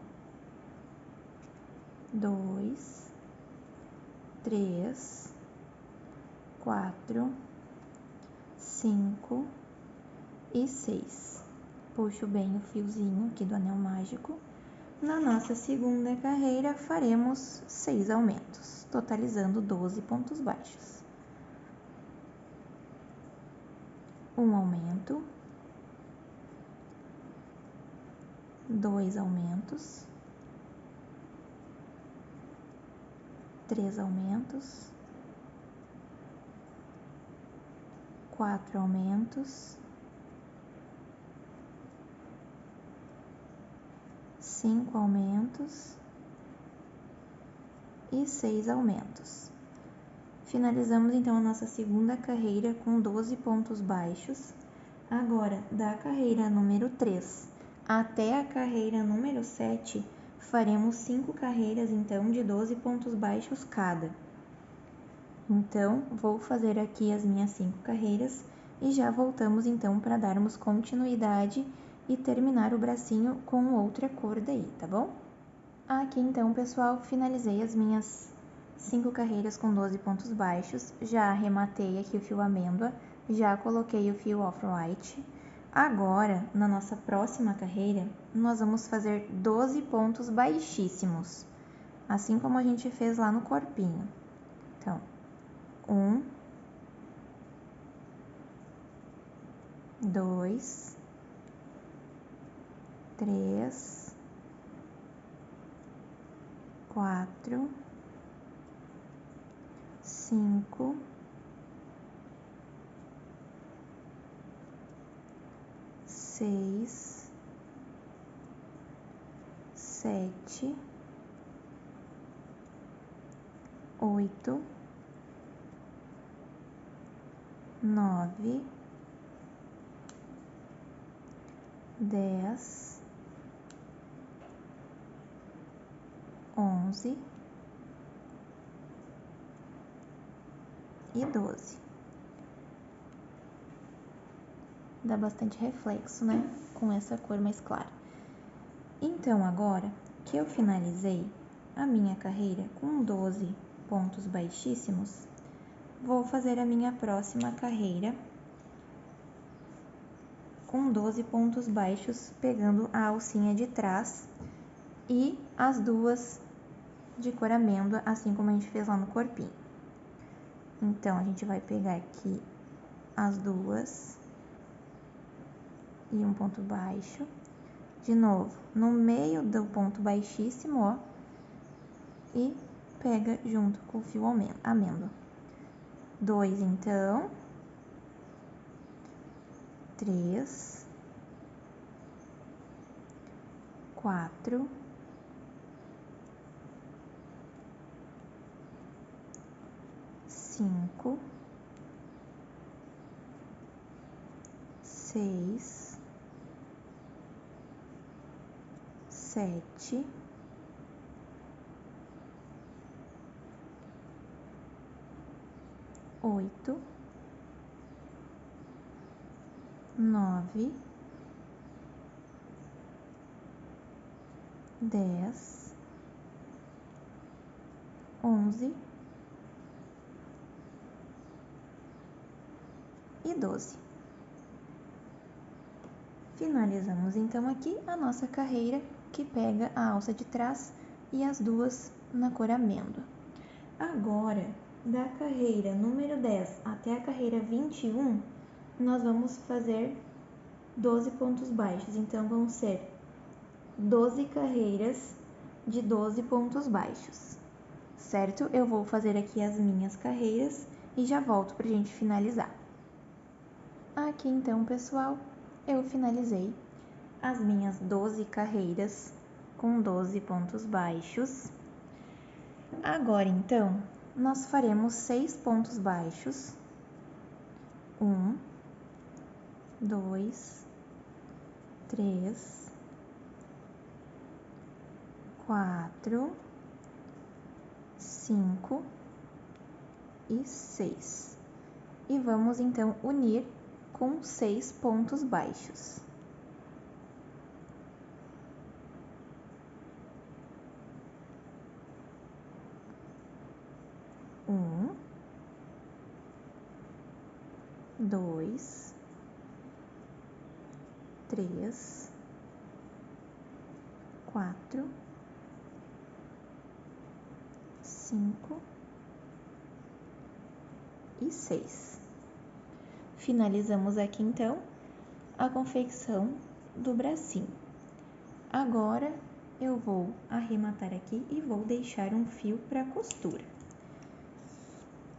2, 3, 4, 5 e 6. Puxo bem o fiozinho aqui do anel mágico. Na nossa segunda carreira, faremos 6 aumentos, totalizando 12 pontos baixos. Um aumento, 2 aumentos, 3 aumentos, 4 aumentos, 5 aumentos e 6 aumentos. Finalizamos então a nossa segunda carreira com 12 pontos baixos. Agora, da carreira número 3 até a carreira número 7, faremos 5 carreiras então de 12 pontos baixos cada. Então, vou fazer aqui as minhas 5 carreiras e já voltamos então para darmos continuidade e terminar o bracinho com outra cor daí, tá bom? Aqui então, pessoal, finalizei as minhas 5 carreiras com 12 pontos baixos, já arrematei aqui o fio amêndoa, já coloquei o fio off-white. Agora, na nossa próxima carreira, nós vamos fazer 12 pontos baixíssimos, assim como a gente fez lá no corpinho. Então, 1, 2, 3, 4, 5, 6, 7, 8, 9, 10, 11 e 12. Dá bastante reflexo, né? Com essa cor mais clara. Então, agora que eu finalizei a minha carreira com 12 pontos baixíssimos, vou fazer a minha próxima carreira com 12 pontos baixos, pegando a alcinha de trás e as duas de cor amêndoa, assim como a gente fez lá no corpinho. Então, a gente vai pegar aqui as duas e um ponto baixo. De novo, no meio do ponto baixíssimo, ó, e pega junto com o fio amêndoa. 2, então. 3, 4, 5, 6, 7, 8, 9, 10, 11 e 12. Finalizamos então aqui a nossa carreira, que pega a alça de trás e as duas na cor amêndoa. Agora, da carreira número 10 até a carreira 21, nós vamos fazer 12 pontos baixos, então vão ser 12 carreiras de 12 pontos baixos, certo? Eu vou fazer aqui as minhas carreiras e já volto pra gente finalizar. Aqui então, pessoal, eu finalizei as minhas 12 carreiras com 12 pontos baixos. Agora, então, nós faremos 6 pontos baixos. 1, 2, 3, 4, 5 e 6. E vamos, então, unir com 6 pontos baixos. Um, 2, 3, 4, 5 e 6. Finalizamos aqui então a confecção do bracinho. Agora eu vou arrematar aqui e vou deixar um fio para costura.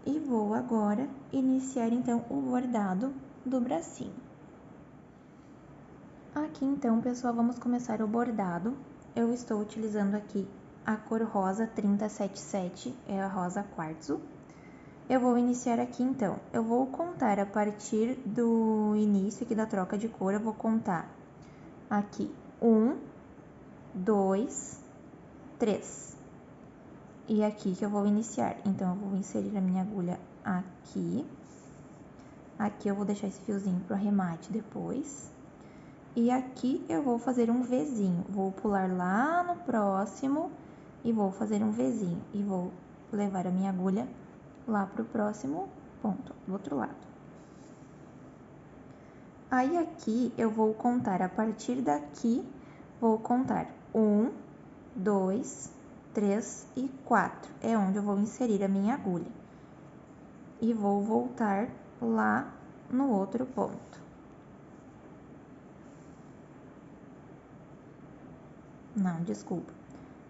E vou agora iniciar então o bordado do bracinho. Aqui então, pessoal, vamos começar o bordado. Eu estou utilizando aqui a cor rosa 377, é a rosa quartzo. Eu vou iniciar aqui então, eu vou contar a partir do início aqui da troca de cor, eu vou contar aqui 1, 2, 3. E aqui que eu vou iniciar, então eu vou inserir a minha agulha aqui. Aqui eu vou deixar esse fiozinho pro arremate depois. E aqui eu vou fazer um Vzinho, vou pular lá no próximo e vou fazer um Vzinho. E vou levar a minha agulha lá pro próximo ponto, do outro lado. Aí aqui eu vou contar a partir daqui, vou contar 1, 2, 3 e 4. É onde eu vou inserir a minha agulha. E vou voltar lá no outro ponto. Não, desculpa.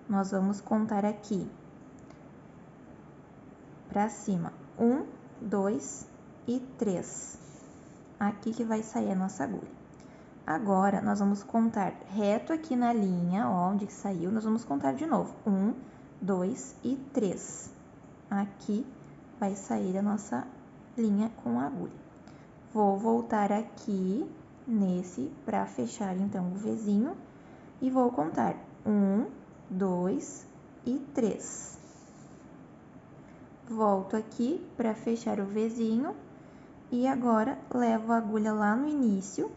Nós vamos contar aqui pra cima. 1, 2 e 3. Aqui que vai sair a nossa agulha. Agora, nós vamos contar reto aqui na linha, ó, onde que saiu, nós vamos contar de novo. 1, 2 e 3. Aqui vai sair a nossa linha com a agulha. Vou voltar aqui nesse para fechar então o Vzinho e vou contar 1, 2 e 3. Volto aqui para fechar o Vzinho e agora levo a agulha lá no início,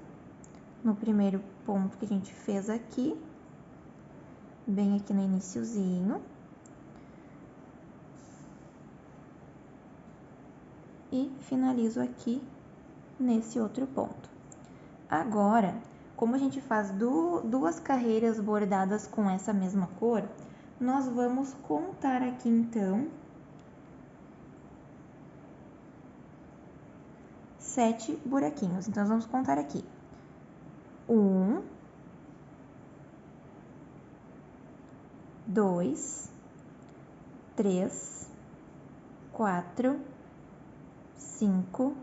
no primeiro ponto que a gente fez aqui, bem aqui no iniciozinho. E finalizo aqui nesse outro ponto. Agora, como a gente faz duas carreiras bordadas com essa mesma cor, nós vamos contar aqui então 7 buraquinhos. Então, nós vamos contar aqui. 1, 2, 3, 4, 5,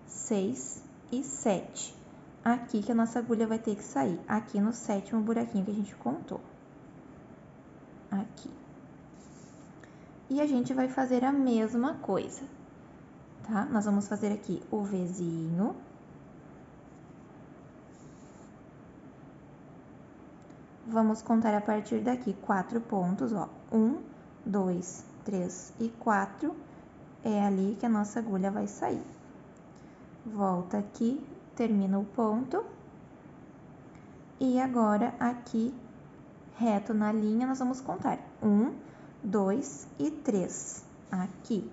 6 e 7. Aqui que a nossa agulha vai ter que sair, aqui no 7º buraquinho que a gente contou. Aqui. E a gente vai fazer a mesma coisa, tá? Nós vamos fazer aqui o Vzinho. Vamos contar a partir daqui 4 pontos, ó. 1, 2, 3 e 4. É ali que a nossa agulha vai sair. Volta aqui, termina o ponto. E agora aqui, reto na linha, nós vamos contar 1, 2 e 3. Aqui,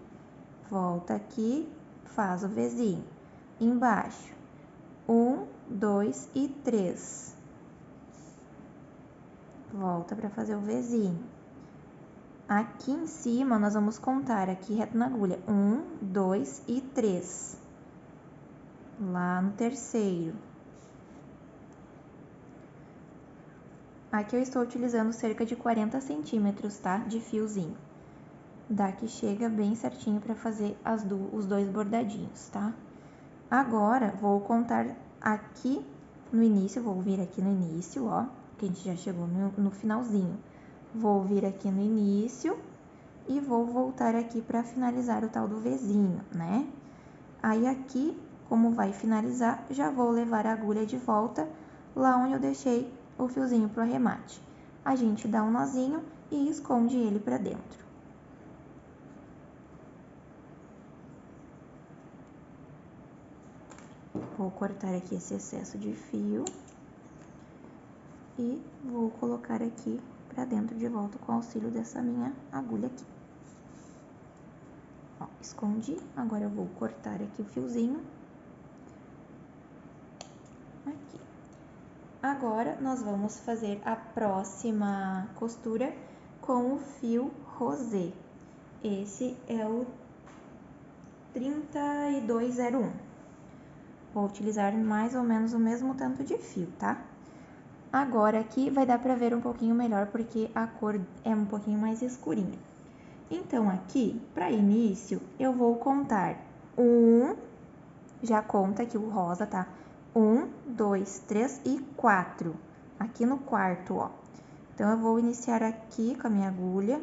volta aqui, faz o Vzinho. Embaixo, 1, 2 e 3. Volta para fazer o Vzinho. Aqui em cima, nós vamos contar aqui reto na agulha, 1, 2 e 3. Lá no terceiro. Aqui eu estou utilizando cerca de 40 centímetros, tá? De fiozinho. Daqui chega bem certinho para fazer os dois bordadinhos, tá? Agora, vou contar aqui no início, vou vir aqui no início, ó, que a gente já chegou no finalzinho. Vou vir aqui no início e vou voltar aqui para finalizar o tal do Vzinho, né? Aí aqui, como vai finalizar, já vou levar a agulha de volta lá onde eu deixei o fiozinho pro arremate. A gente dá um nozinho e esconde ele para dentro. Vou cortar aqui esse excesso de fio e vou colocar aqui para dentro de volta com o auxílio dessa minha agulha aqui. Ó, escondi, agora eu vou cortar aqui o fiozinho. Aqui. Agora, nós vamos fazer a próxima costura com o fio rosé. Esse é o 3201. Vou utilizar mais ou menos o mesmo tanto de fio, tá? Agora aqui vai dar pra ver um pouquinho melhor, porque a cor é um pouquinho mais escurinha. Então, aqui, para início, eu vou contar já conta aqui o rosa, tá? 1, 2, 3 e 4. Aqui no quarto, ó. Então, eu vou iniciar aqui com a minha agulha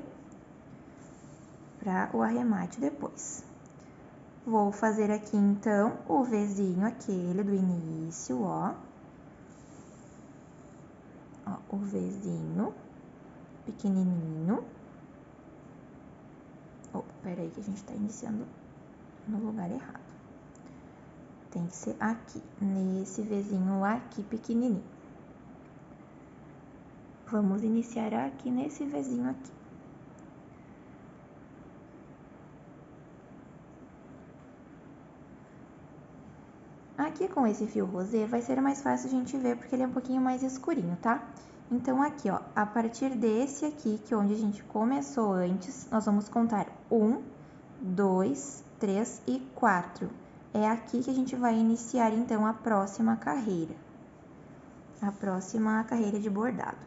para o arremate depois. Vou fazer aqui, então, o Vzinho aquele do início, ó. Ó, o Vzinho pequenininho. Oh, peraí que a gente tá iniciando no lugar errado. Tem que ser aqui, nesse Vzinho aqui pequenininho. Vamos iniciar aqui nesse Vzinho aqui. Aqui com esse fio rosé vai ser mais fácil a gente ver porque ele é um pouquinho mais escurinho, tá? Então, aqui, ó, a partir desse aqui, que é onde a gente começou antes, nós vamos contar 1, 2, 3 e 4. É aqui que a gente vai iniciar, então, a próxima carreira. A próxima carreira de bordado.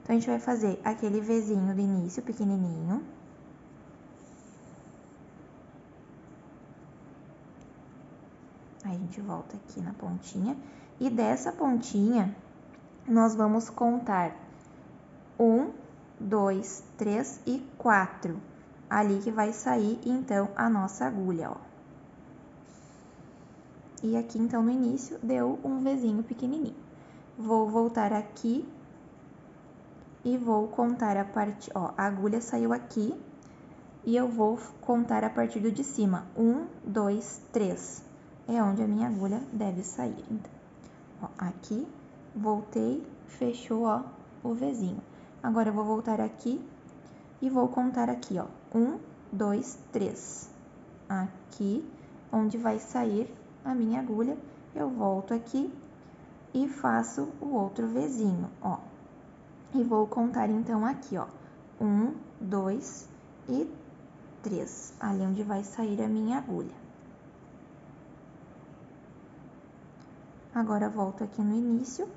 Então, a gente vai fazer aquele Vzinho do início, pequenininho. Aí, a gente volta aqui na pontinha. E dessa pontinha, nós vamos contar 1, 2, 3 e 4. Ali que vai sair, então, a nossa agulha, ó. E aqui, então, no início, deu um Vzinho pequenininho. Vou voltar aqui e vou contar a parte, ó, a agulha saiu aqui e eu vou contar a partir do de cima. 1, 2, 3. É onde a minha agulha deve sair, então. Ó, aqui, voltei, fechou, ó, o Vzinho. Agora, eu vou voltar aqui e vou contar aqui, ó, 1, 2, 3. Aqui, onde vai sair a minha agulha, eu volto aqui e faço o outro Vzinho, ó. E vou contar, então, aqui, ó, 1, 2 e 3, ali onde vai sair a minha agulha. Agora, volto aqui no início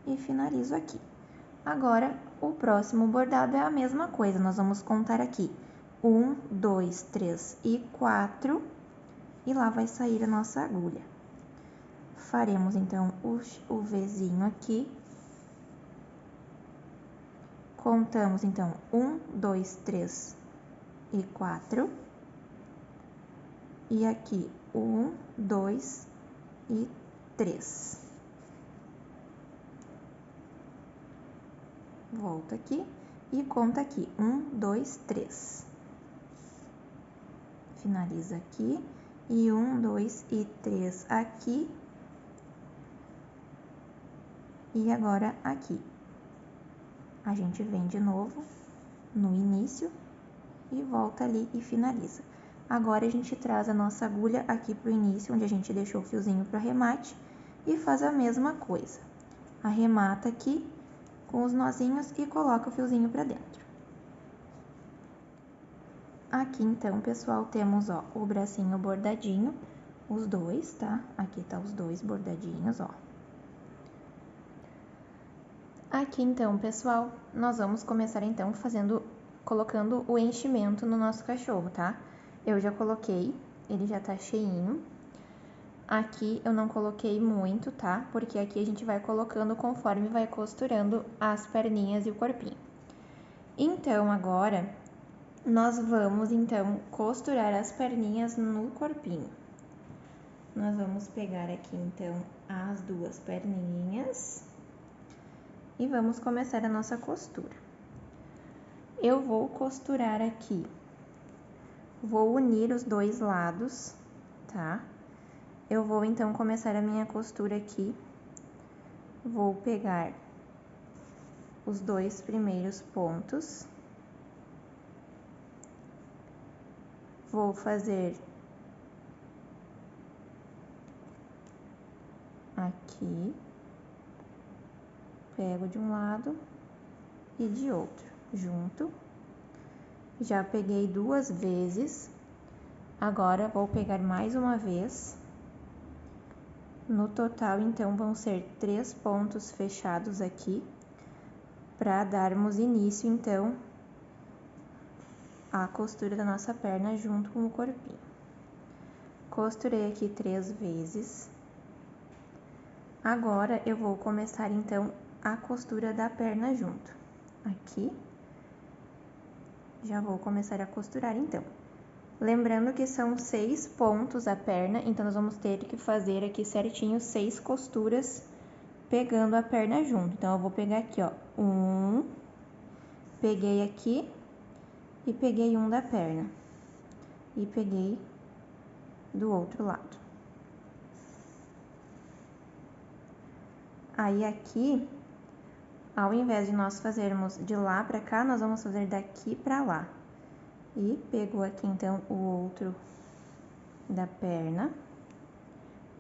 e finalizo aqui. Agora, o próximo bordado é a mesma coisa, nós vamos contar aqui 1, 2, 3 e 4, e lá vai sair a nossa agulha. Faremos, então, o Vzinho aqui. Contamos, então, 1, 2, 3 e 4. E aqui, 1, 2 e 3. Volta aqui e conta aqui, 1, 2, 3. Finaliza aqui. E 1, 2 e 3 aqui. E agora aqui. a gente vem de novo no início e volta ali e finaliza. Agora, a gente traz a nossa agulha aqui pro início, onde a gente deixou o fiozinho pro arremate, e faz a mesma coisa. Arremata aqui com os nozinhos e coloca o fiozinho pra dentro. Aqui, então, pessoal, temos, ó, o bracinho bordadinho, os dois, tá? Aqui tá os dois bordadinhos, ó. Aqui, então, pessoal, nós vamos começar, então, colocando o enchimento no nosso cachorro, tá? Eu já coloquei, ele já tá cheinho. Aqui eu não coloquei muito, tá? Porque aqui a gente vai colocando conforme vai costurando as perninhas e o corpinho. Então, agora, nós vamos, então, costurar as perninhas no corpinho. Nós vamos pegar aqui, então, as duas perninhas e vamos começar a nossa costura. Eu vou costurar aqui, vou unir os dois lados, tá? Eu vou, então, começar a minha costura aqui, vou pegar os dois primeiros pontos, vou fazer aqui, pego de um lado e de outro, junto. Já peguei duas vezes, agora vou pegar mais uma vez. No total, então, vão ser 3 pontos fechados aqui, para darmos início, então, à costura da nossa perna junto com o corpinho. Costurei aqui 3 vezes. Agora, eu vou começar, então, a costura da perna junto. Aqui. Já vou começar a costurar, então. Lembrando que são 6 pontos a perna, então nós vamos ter que fazer aqui certinho 6 costuras pegando a perna junto. Então, eu vou pegar aqui, ó, peguei aqui e peguei um da perna. E peguei do outro lado. Aí, aqui, ao invés de nós fazermos de lá pra cá, nós vamos fazer daqui pra lá. E pegou aqui, então, o outro da perna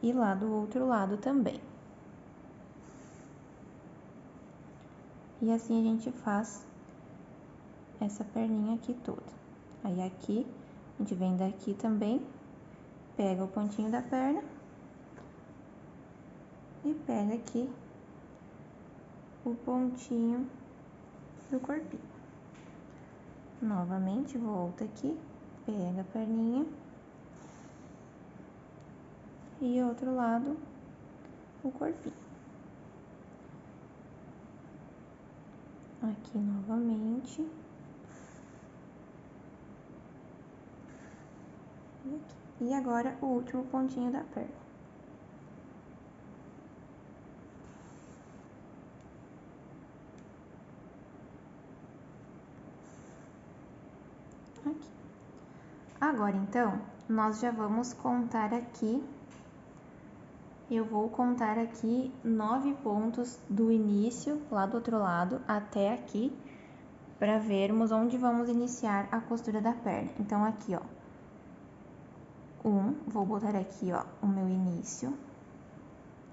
e lá do outro lado também. E assim a gente faz essa perninha aqui toda. Aí, aqui, a gente vem daqui também, pega o pontinho da perna e pega aqui o pontinho do corpinho. Novamente, volta aqui, pega a perninha e outro lado o corpinho. Aqui novamente. E aqui. E agora o último pontinho da perna. Aqui. Agora, então, nós já vamos contar aqui. Eu vou contar aqui 9 pontos do início, lá do outro lado, até aqui, para vermos onde vamos iniciar a costura da perna. Então, aqui, ó, vou botar aqui, ó, o meu início,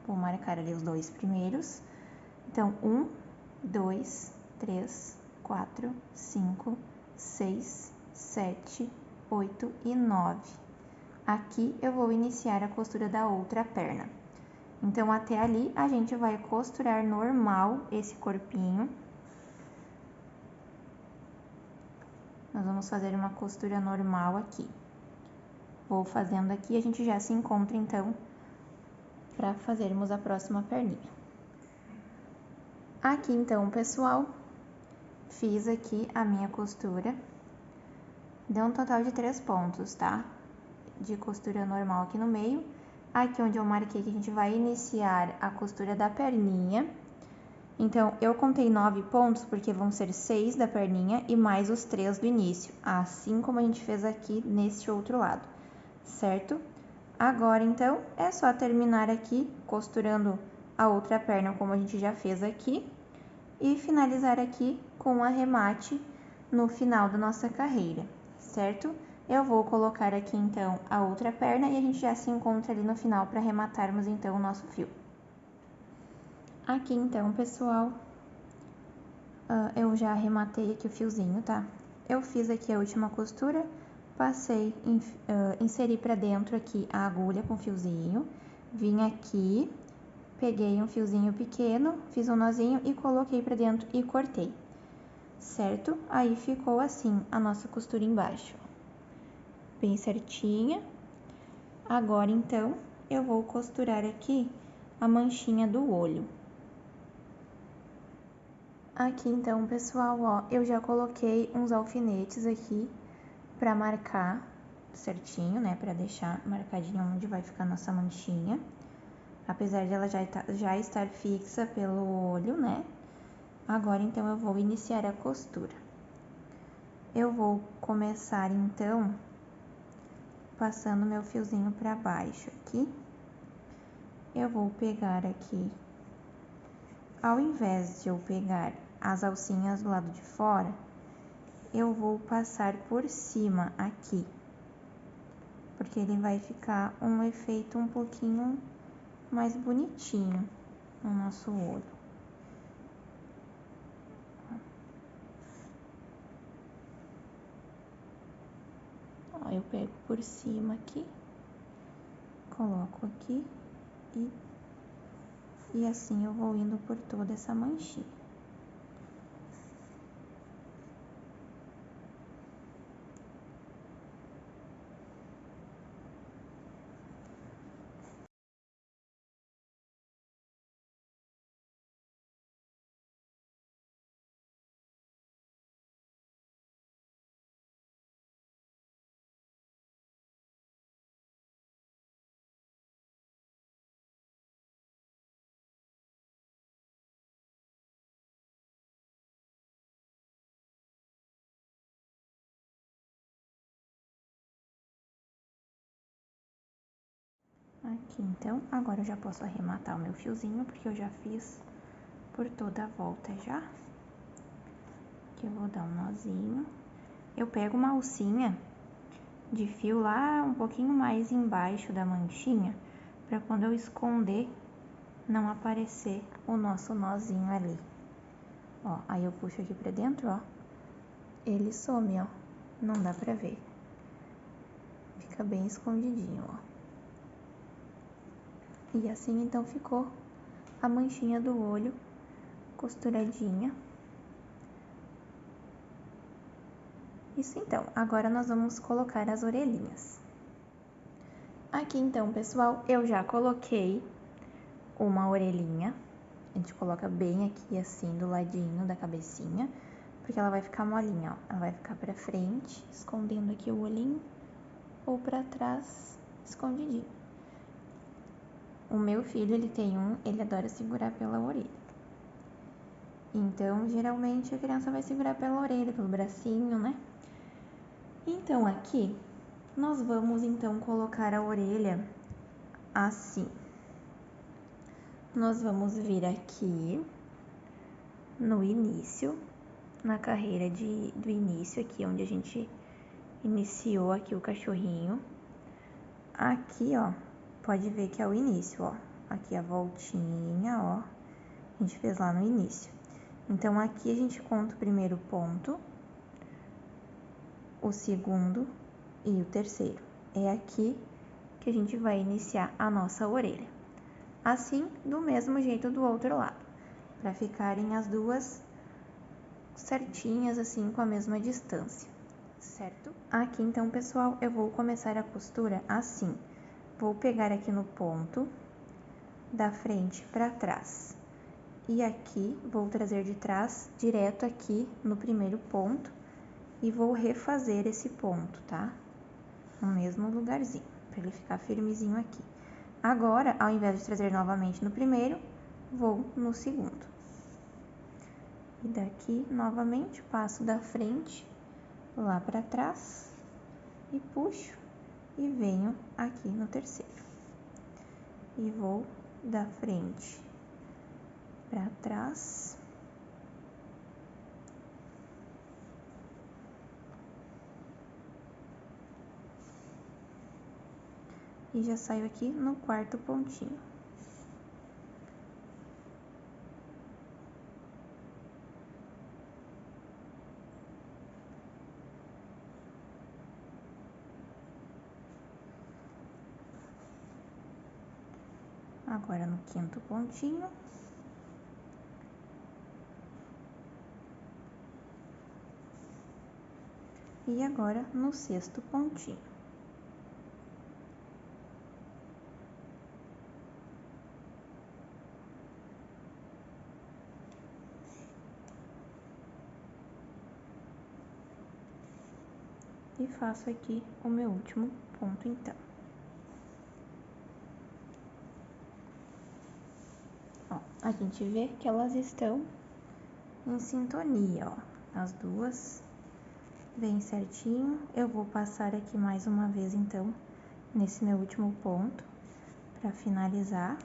vou marcar ali os 2 primeiros. Então, 1, 2, 3, 4, 5, 6, 7, 8 e 9. Aqui eu vou iniciar a costura da outra perna. Então, até ali, a gente vai costurar normal esse corpinho. Nós vamos fazer uma costura normal aqui. Vou fazendo aqui e a gente já se encontra, então, para fazermos a próxima perninha. Aqui, então, pessoal, fiz aqui a minha costura. Deu um total de 3 pontos, tá? De costura normal aqui no meio. Aqui onde eu marquei que a gente vai iniciar a costura da perninha. Então, eu contei 9 pontos, porque vão ser 6 da perninha e mais os 3 do início, assim como a gente fez aqui neste outro lado, certo? Agora, então, é só terminar aqui costurando a outra perna, como a gente já fez aqui. e finalizar aqui com o arremate no final da nossa carreira, certo? Eu vou colocar aqui então a outra perna e a gente já se encontra ali no final para arrematarmos então o nosso fio. Aqui então, pessoal, eu já arrematei aqui o fiozinho, tá? Eu fiz aqui a última costura, passei, inseri para dentro aqui a agulha com fiozinho, vim aqui, peguei um fiozinho pequeno, fiz um nozinho e coloquei para dentro e cortei, certo? Aí ficou assim a nossa costura embaixo, bem certinha. Agora então eu vou costurar aqui a manchinha do olho. Aqui então, pessoal, ó, eu já coloquei uns alfinetes aqui pra marcar certinho, né, pra deixar marcadinho onde vai ficar nossa manchinha. Apesar de ela já estar fixa pelo olho, né, agora então eu vou iniciar a costura. Eu vou começar então passando meu fiozinho pra baixo aqui. Eu vou pegar aqui, ao invés de eu pegar as alcinhas do lado de fora, eu vou passar por cima aqui, porque ele vai ficar um efeito um pouquinho mais bonitinho no nosso olho. Ó, eu pego por cima aqui, coloco aqui e assim eu vou indo por toda essa manchinha. Aqui então, agora eu já posso arrematar o meu fiozinho, porque eu já fiz por toda a volta já. Aqui eu vou dar um nozinho. Eu pego uma alcinha de fio lá um pouquinho mais embaixo da manchinha, pra quando eu esconder, não aparecer o nosso nozinho ali. Ó, aí eu puxo aqui pra dentro, ó, ele some, ó, não dá pra ver. Fica bem escondidinho, ó. E assim então ficou a manchinha do olho costuradinha. Isso então, agora nós vamos colocar as orelhinhas. Aqui então, pessoal, eu já coloquei uma orelhinha. A gente coloca bem aqui assim do ladinho da cabecinha, porque ela vai ficar molinha, ó. Ela vai ficar pra frente, escondendo aqui o olhinho, ou pra trás, escondidinho. O meu filho, ele adora segurar pela orelha. Então, geralmente, a criança vai segurar pela orelha, pelo bracinho, né? Então, aqui, nós vamos, então, colocar a orelha assim. Nós vamos vir aqui no início, na carreira do início, aqui onde a gente iniciou aqui o cachorrinho. Aqui, ó, pode ver que é o início, ó. Aqui a voltinha, ó, a gente fez lá no início. Então, aqui a gente conta o primeiro ponto, o segundo e o terceiro. É aqui que a gente vai iniciar a nossa orelha. Assim, do mesmo jeito do outro lado, para ficarem as duas certinhas, assim, com a mesma distância, certo? Aqui, então, pessoal, eu vou começar a costura assim. Vou pegar aqui no ponto da frente para trás. E aqui, vou trazer de trás direto aqui no primeiro ponto e vou refazer esse ponto, tá? No mesmo lugarzinho, para ele ficar firmezinho aqui. Agora, ao invés de trazer novamente no primeiro, vou no segundo. E daqui, novamente, passo da frente lá para trás e puxo e venho aqui no terceiro. E vou da frente para trás e já saio aqui no quarto pontinho. Agora no quinto pontinho. E agora no sexto pontinho. E faço aqui o meu último ponto, então. Ó, a gente vê que elas estão em sintonia, ó, as duas bem certinho. Eu vou passar aqui mais uma vez, então, nesse meu último ponto, pra finalizar.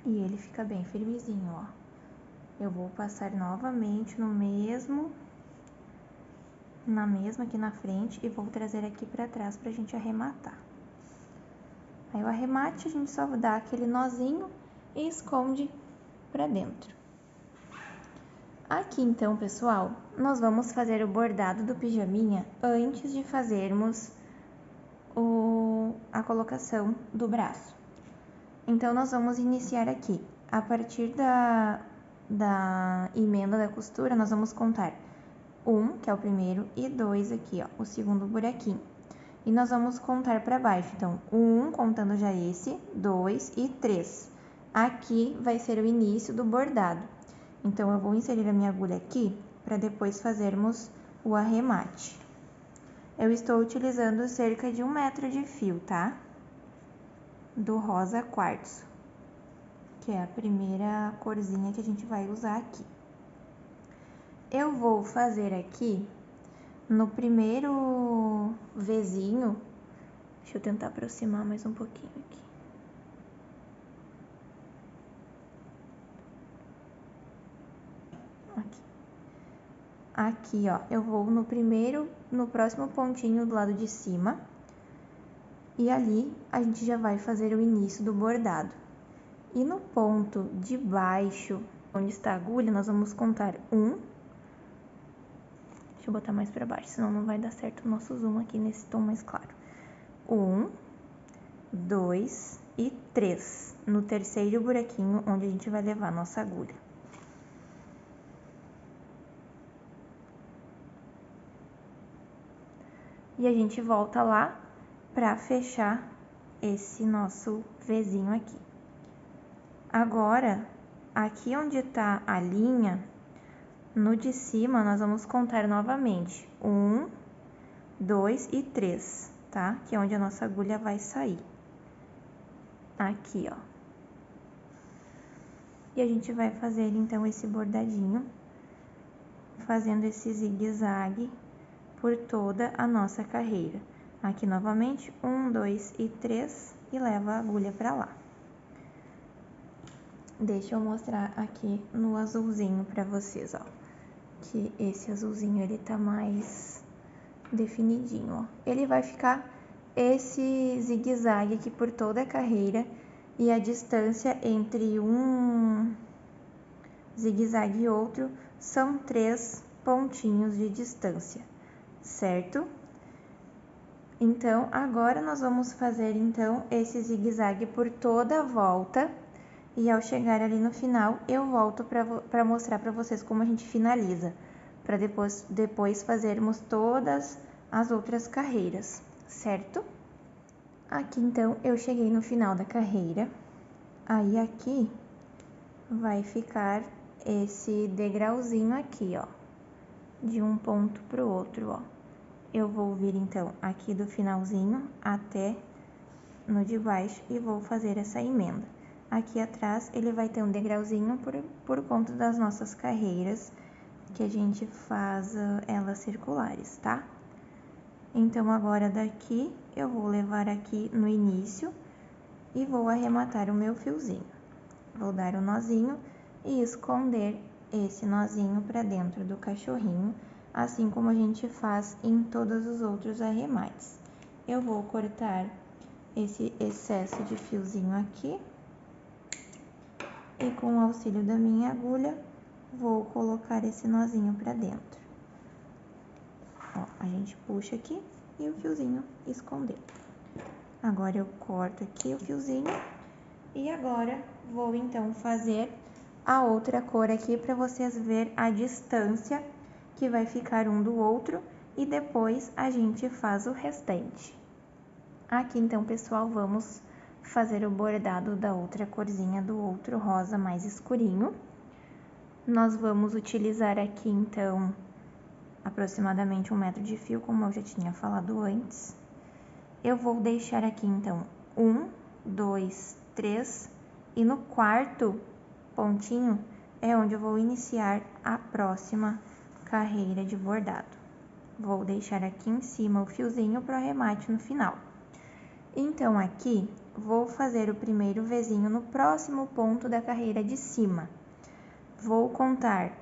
E ele fica bem firmezinho, ó. Eu vou passar novamente no mesmo... na mesma aqui na frente e vou trazer aqui pra trás pra gente arrematar. Aí o arremate a gente só dá aquele nozinho e esconde pra dentro. Aqui então, pessoal, nós vamos fazer o bordado do pijaminha antes de fazermos a colocação do braço. Então, nós vamos iniciar aqui. A partir da emenda da costura, nós vamos contar 1, que é o primeiro, e 2 aqui, ó, o segundo buraquinho. E nós vamos contar para baixo, então, 1, contando já esse, 2 e 3. Aqui vai ser o início do bordado. Então, eu vou inserir a minha agulha aqui, para depois fazermos o arremate. Eu estou utilizando cerca de 1 metro de fio, tá? Do rosa quartzo, que é a primeira corzinha que a gente vai usar aqui. Eu vou fazer aqui, no primeiro Vzinho, deixa eu tentar aproximar mais um pouquinho aqui. Aqui, ó, eu vou no próximo pontinho do lado de cima, e ali a gente já vai fazer o início do bordado. E no ponto de baixo, onde está a agulha, nós vamos contar 1. Deixa eu botar mais pra baixo, senão não vai dar certo o nosso zoom aqui nesse tom mais claro. 1, 2 e 3, no terceiro buraquinho onde a gente vai levar a nossa agulha. E a gente volta lá pra fechar esse nosso Vzinho aqui. Agora, aqui onde tá a linha, no de cima, nós vamos contar novamente 1, 2 e 3, tá? Que é onde a nossa agulha vai sair. Aqui, ó. E a gente vai fazer, então, esse bordadinho, fazendo esse zigue-zague por toda a nossa carreira. Aqui, novamente, 1, 2 e 3, e leva a agulha pra lá. Deixa eu mostrar aqui no azulzinho pra vocês, ó. Que esse azulzinho, ele tá mais definidinho, ó. Ele vai ficar esse zigue-zague aqui por toda a carreira, e a distância entre um zigue-zague e outro são 3 pontinhos de distância, certo? Então, agora nós vamos fazer, então, esse zigue-zague por toda a volta, e ao chegar ali no final, eu volto para mostrar para vocês como a gente finaliza, para depois fazermos todas as outras carreiras, certo? Aqui, então, eu cheguei no final da carreira, aí aqui vai ficar esse degrauzinho aqui, ó, de um ponto pro outro, ó. Eu vou vir, então, aqui do finalzinho até no de baixo e vou fazer essa emenda. Aqui atrás, ele vai ter um degrauzinho por conta das nossas carreiras, que a gente faz elas circulares, tá? Então, agora daqui, eu vou levar aqui no início e vou arrematar o meu fiozinho. Vou dar um nozinho e esconder esse nozinho pra dentro do cachorrinho, assim como a gente faz em todos os outros arremates. Eu vou cortar esse excesso de fiozinho aqui. E com o auxílio da minha agulha, vou colocar esse nozinho pra dentro. Ó, a gente puxa aqui e o fiozinho escondeu. Agora eu corto aqui o fiozinho e agora vou então fazer a outra cor aqui para vocês verem a distância que vai ficar um do outro e depois a gente faz o restante. Aqui então, pessoal, vamos fazer o bordado da outra corzinha do outro rosa mais escurinho. Nós vamos utilizar aqui então aproximadamente 1 metro de fio, como eu já tinha falado antes. Eu vou deixar aqui então 1, 2, 3 e no quarto pontinho é onde eu vou iniciar a próxima carreira de bordado. Vou deixar aqui em cima o fiozinho para o arremate no final. Então aqui vou fazer o primeiro Vzinho no próximo ponto da carreira de cima. Vou contar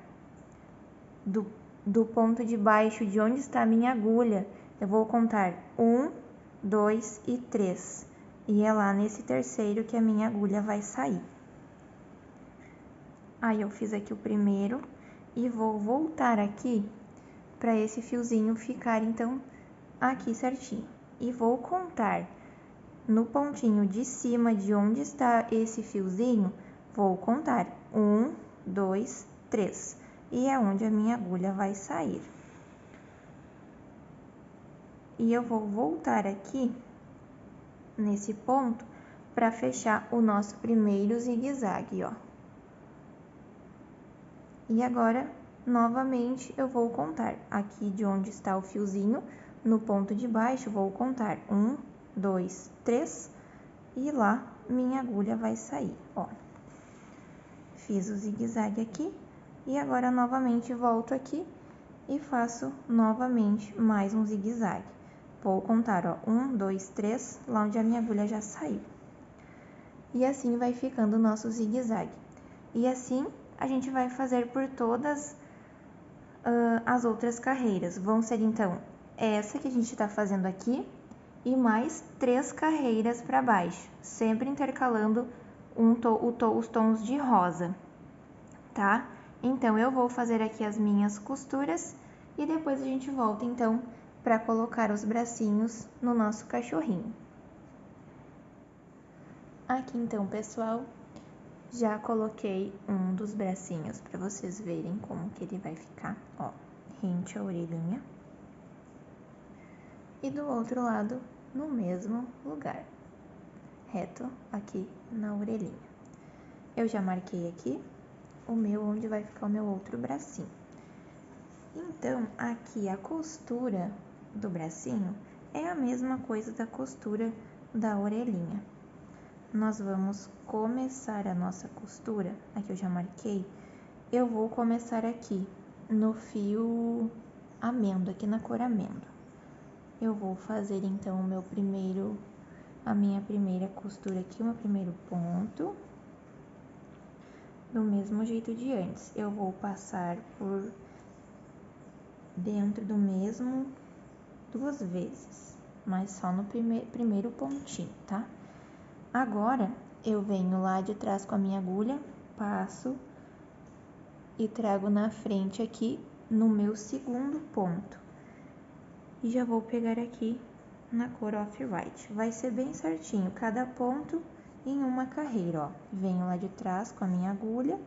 do ponto de baixo de onde está a minha agulha, eu vou contar 1, 2 e 3. E é lá nesse terceiro que a minha agulha vai sair. Aí eu fiz aqui o primeiro e vou voltar aqui para esse fiozinho ficar então aqui certinho. E vou contar no pontinho de cima de onde está esse fiozinho, vou contar 1, 2, 3. E é onde a minha agulha vai sair. E eu vou voltar aqui nesse ponto para fechar o nosso primeiro zigue-zague, ó. E agora, novamente, eu vou contar aqui de onde está o fiozinho, no ponto de baixo, vou contar 1, 2, 3 e lá minha agulha vai sair, ó. Fiz o zigue-zague aqui e agora novamente volto aqui e faço novamente mais um zigue-zague. Vou contar, ó, 1, 2, 3, lá onde a minha agulha já saiu. E assim vai ficando o nosso zigue-zague. E assim a gente vai fazer por todas as outras carreiras. Vão ser então essa que a gente tá fazendo aqui e mais 3 carreiras para baixo, sempre intercalando os tons de rosa, tá? Então eu vou fazer aqui as minhas costuras e depois a gente volta então para colocar os bracinhos no nosso cachorrinho. Aqui então, pessoal, já coloquei um dos bracinhos para vocês verem como que ele vai ficar, ó, rente a orelhinha. E do outro lado, no mesmo lugar, reto aqui na orelhinha. Eu já marquei aqui o meu, onde vai ficar o meu outro bracinho. Então, aqui a costura do bracinho é a mesma coisa da costura da orelhinha. Nós vamos começar a nossa costura, aqui eu já marquei, eu vou começar aqui no fio amêndoa, aqui na cor amêndoa. Eu vou fazer então a minha primeira costura aqui, o meu primeiro ponto, do mesmo jeito de antes. Eu vou passar por dentro do mesmo 2 vezes, mas só no primeiro pontinho, tá? Agora, eu venho lá de trás com a minha agulha, passo e trago na frente aqui no meu segundo ponto. E já vou pegar aqui na cor off-white. Vai ser bem certinho, cada ponto em uma carreira, ó. Venho lá de trás com a minha agulha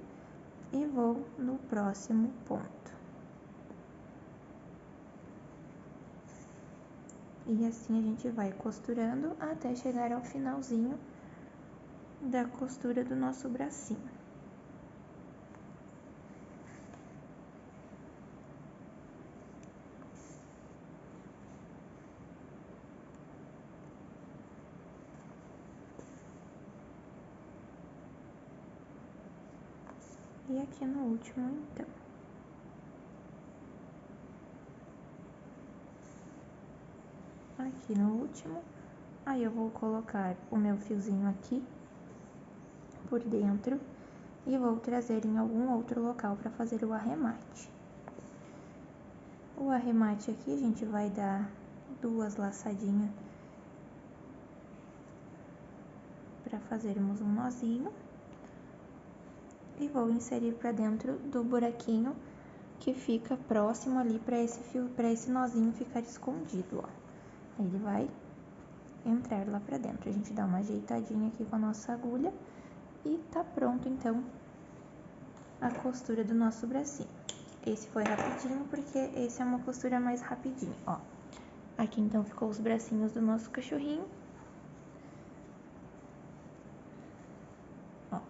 e vou no próximo ponto. E assim a gente vai costurando até chegar ao finalzinho da costura do nosso bracinho. E aqui no último, então. Aqui no último, aí eu vou colocar o meu fiozinho aqui por dentro e vou trazer em algum outro local para fazer o arremate. O arremate aqui a gente vai dar 2 laçadinhas para fazermos um nozinho. E vou inserir para dentro do buraquinho que fica próximo ali para esse nozinho ficar escondido, ó. Ele vai entrar lá para dentro. A gente dá uma ajeitadinha aqui com a nossa agulha e tá pronto então a costura do nosso bracinho. Esse foi rapidinho porque esse é uma costura mais rapidinho, ó. Aqui então ficou os bracinhos do nosso cachorrinho. Ó.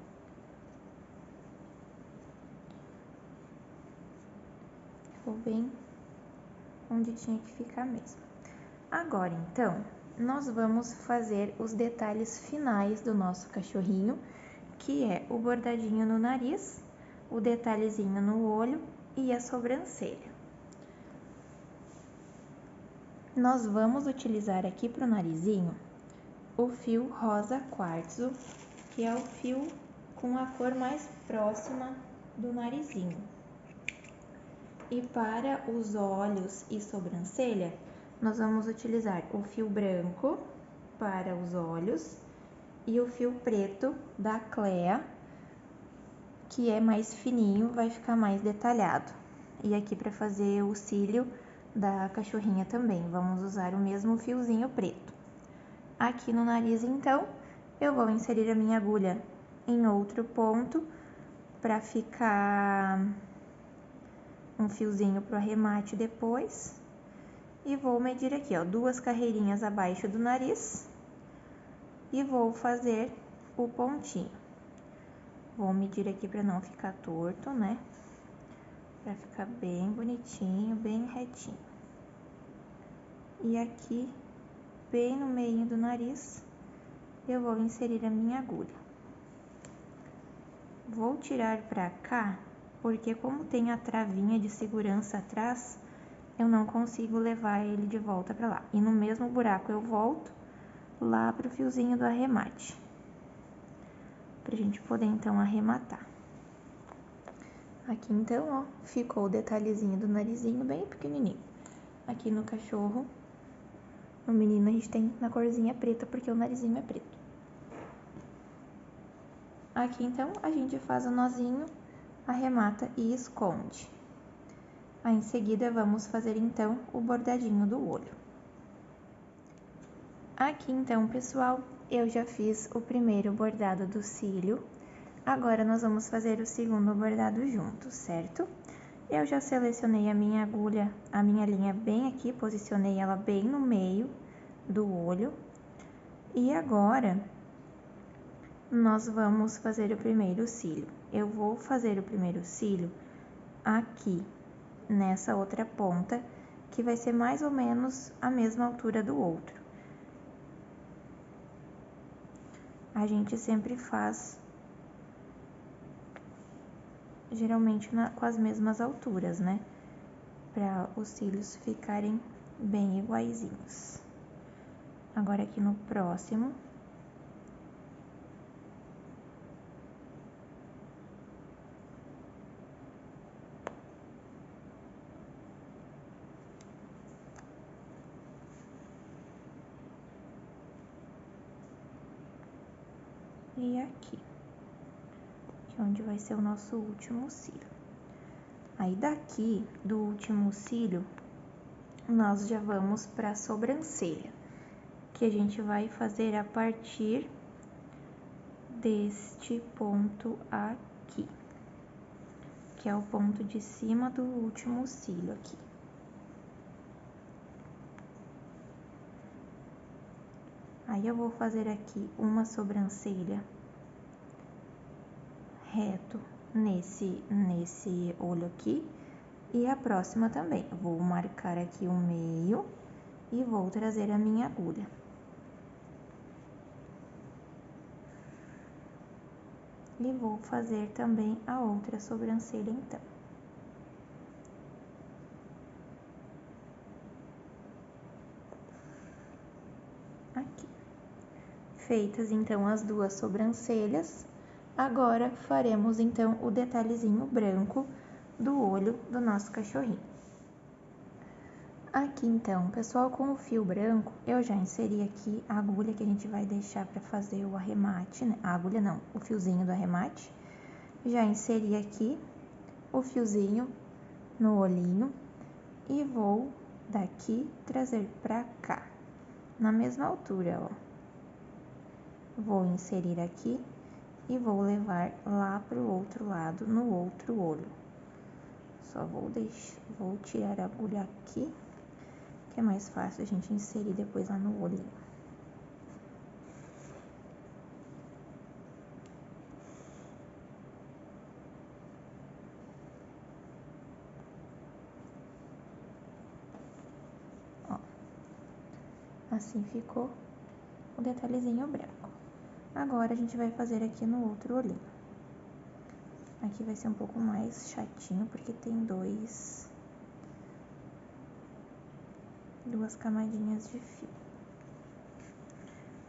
Ficou bem onde tinha que ficar mesmo. Agora então, nós vamos fazer os detalhes finais do nosso cachorrinho, que é o bordadinho no nariz, o detalhezinho no olho e a sobrancelha. Nós vamos utilizar aqui para o narizinho o fio rosa quartzo, que é o fio com a cor mais próxima do narizinho. E para os olhos e sobrancelha, nós vamos utilizar o fio branco para os olhos e o fio preto da Clea, que é mais fininho, vai ficar mais detalhado. E aqui para fazer o cílio da cachorrinha também, vamos usar o mesmo fiozinho preto. Aqui no nariz, então, eu vou inserir a minha agulha em outro ponto para ficar um fiozinho pro arremate depois. E vou medir aqui, ó, 2 carreirinhas abaixo do nariz e vou fazer o pontinho. Vou medir aqui para não ficar torto, né? Para ficar bem bonitinho, bem retinho. E aqui, bem no meio do nariz, eu vou inserir a minha agulha. Vou tirar para cá, porque como tem a travinha de segurança atrás, eu não consigo levar ele de volta para lá. E no mesmo buraco eu volto lá pro fiozinho do arremate, pra gente poder então arrematar. Aqui então, ó, ficou o detalhezinho do narizinho bem pequenininho. Aqui no cachorro, no menino a gente tem na corzinha preta, porque o narizinho é preto. Aqui então, a gente faz o nozinho, arremata e esconde. Aí em seguida, vamos fazer então o bordadinho do olho. Aqui então, pessoal, eu já fiz o primeiro bordado do cílio. Agora, nós vamos fazer o segundo bordado juntos, certo? Eu já selecionei a minha agulha, a minha linha bem aqui, posicionei ela bem no meio do olho. E agora, nós vamos fazer o primeiro cílio. Eu vou fazer o primeiro cílio aqui, nessa outra ponta, que vai ser mais ou menos a mesma altura do outro. A gente sempre faz geralmente com as mesmas alturas, né? Para os cílios ficarem bem iguaizinhos. Agora aqui no próximo. E aqui, que é onde vai ser o nosso último cílio. Aí daqui, do último cílio, nós já vamos para a sobrancelha, que a gente vai fazer a partir deste ponto aqui, que é o ponto de cima do último cílio aqui. Aí eu vou fazer aqui uma sobrancelha reto nesse olho aqui e a próxima também. Vou marcar aqui o meio e vou trazer a minha agulha. E vou fazer também a outra sobrancelha então. Aqui. Feitas então as duas sobrancelhas, agora faremos então o detalhezinho branco do olho do nosso cachorrinho. Aqui então, pessoal, com o fio branco, eu já inseri aqui a agulha que a gente vai deixar para fazer o arremate, né? A agulha não, o fiozinho do arremate. Já inseri aqui o fiozinho no olhinho e vou daqui trazer para cá, na mesma altura, ó. Vou inserir aqui e vou levar lá pro outro lado, no outro olho. Só vou tirar a agulha aqui, que é mais fácil a gente inserir depois lá no olhinho. Ó, assim ficou o detalhezinho branco. Agora a gente vai fazer aqui no outro olhinho. Aqui vai ser um pouco mais chatinho, porque tem duas camadinhas de fio.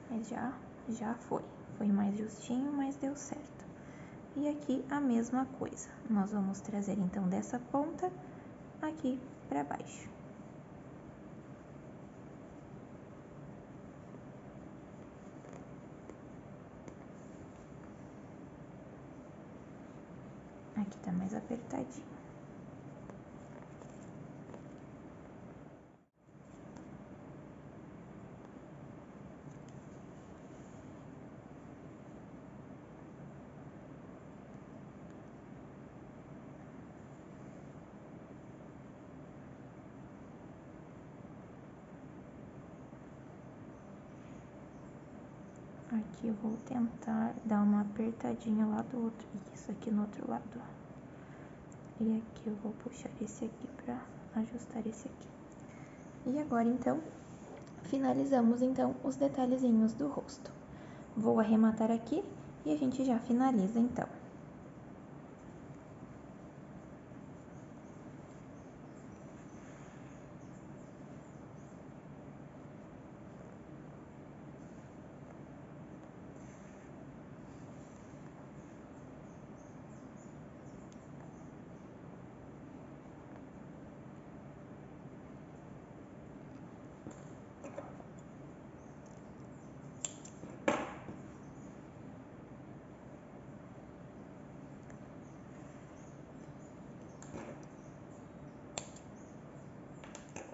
Mas já foi mais justinho, mas deu certo. E aqui a mesma coisa, nós vamos trazer então dessa ponta aqui para baixo. Aqui tá mais apertadinho. Aqui eu vou tentar dar uma apertadinha lá do outro, isso aqui no outro lado, ó. E aqui eu vou puxar esse aqui pra ajustar esse aqui. E agora, então, finalizamos, então, os detalhezinhos do rosto. Vou arrematar aqui e a gente já finaliza, então.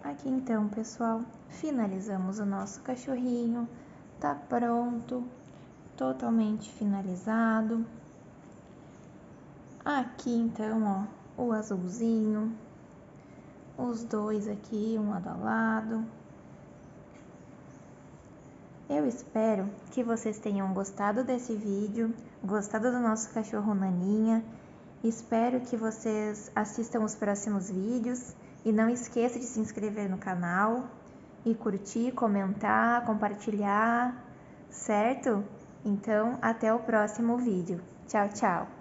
Aqui então, pessoal, finalizamos o nosso cachorrinho, tá pronto, totalmente finalizado. Aqui então, ó, o azulzinho, os dois aqui, um lado a lado. Eu espero que vocês tenham gostado desse vídeo, gostado do nosso cachorro Naninha. Espero que vocês assistam os próximos vídeos e não esqueça de se inscrever no canal e curtir, comentar, compartilhar, certo? Então, até o próximo vídeo. Tchau, tchau!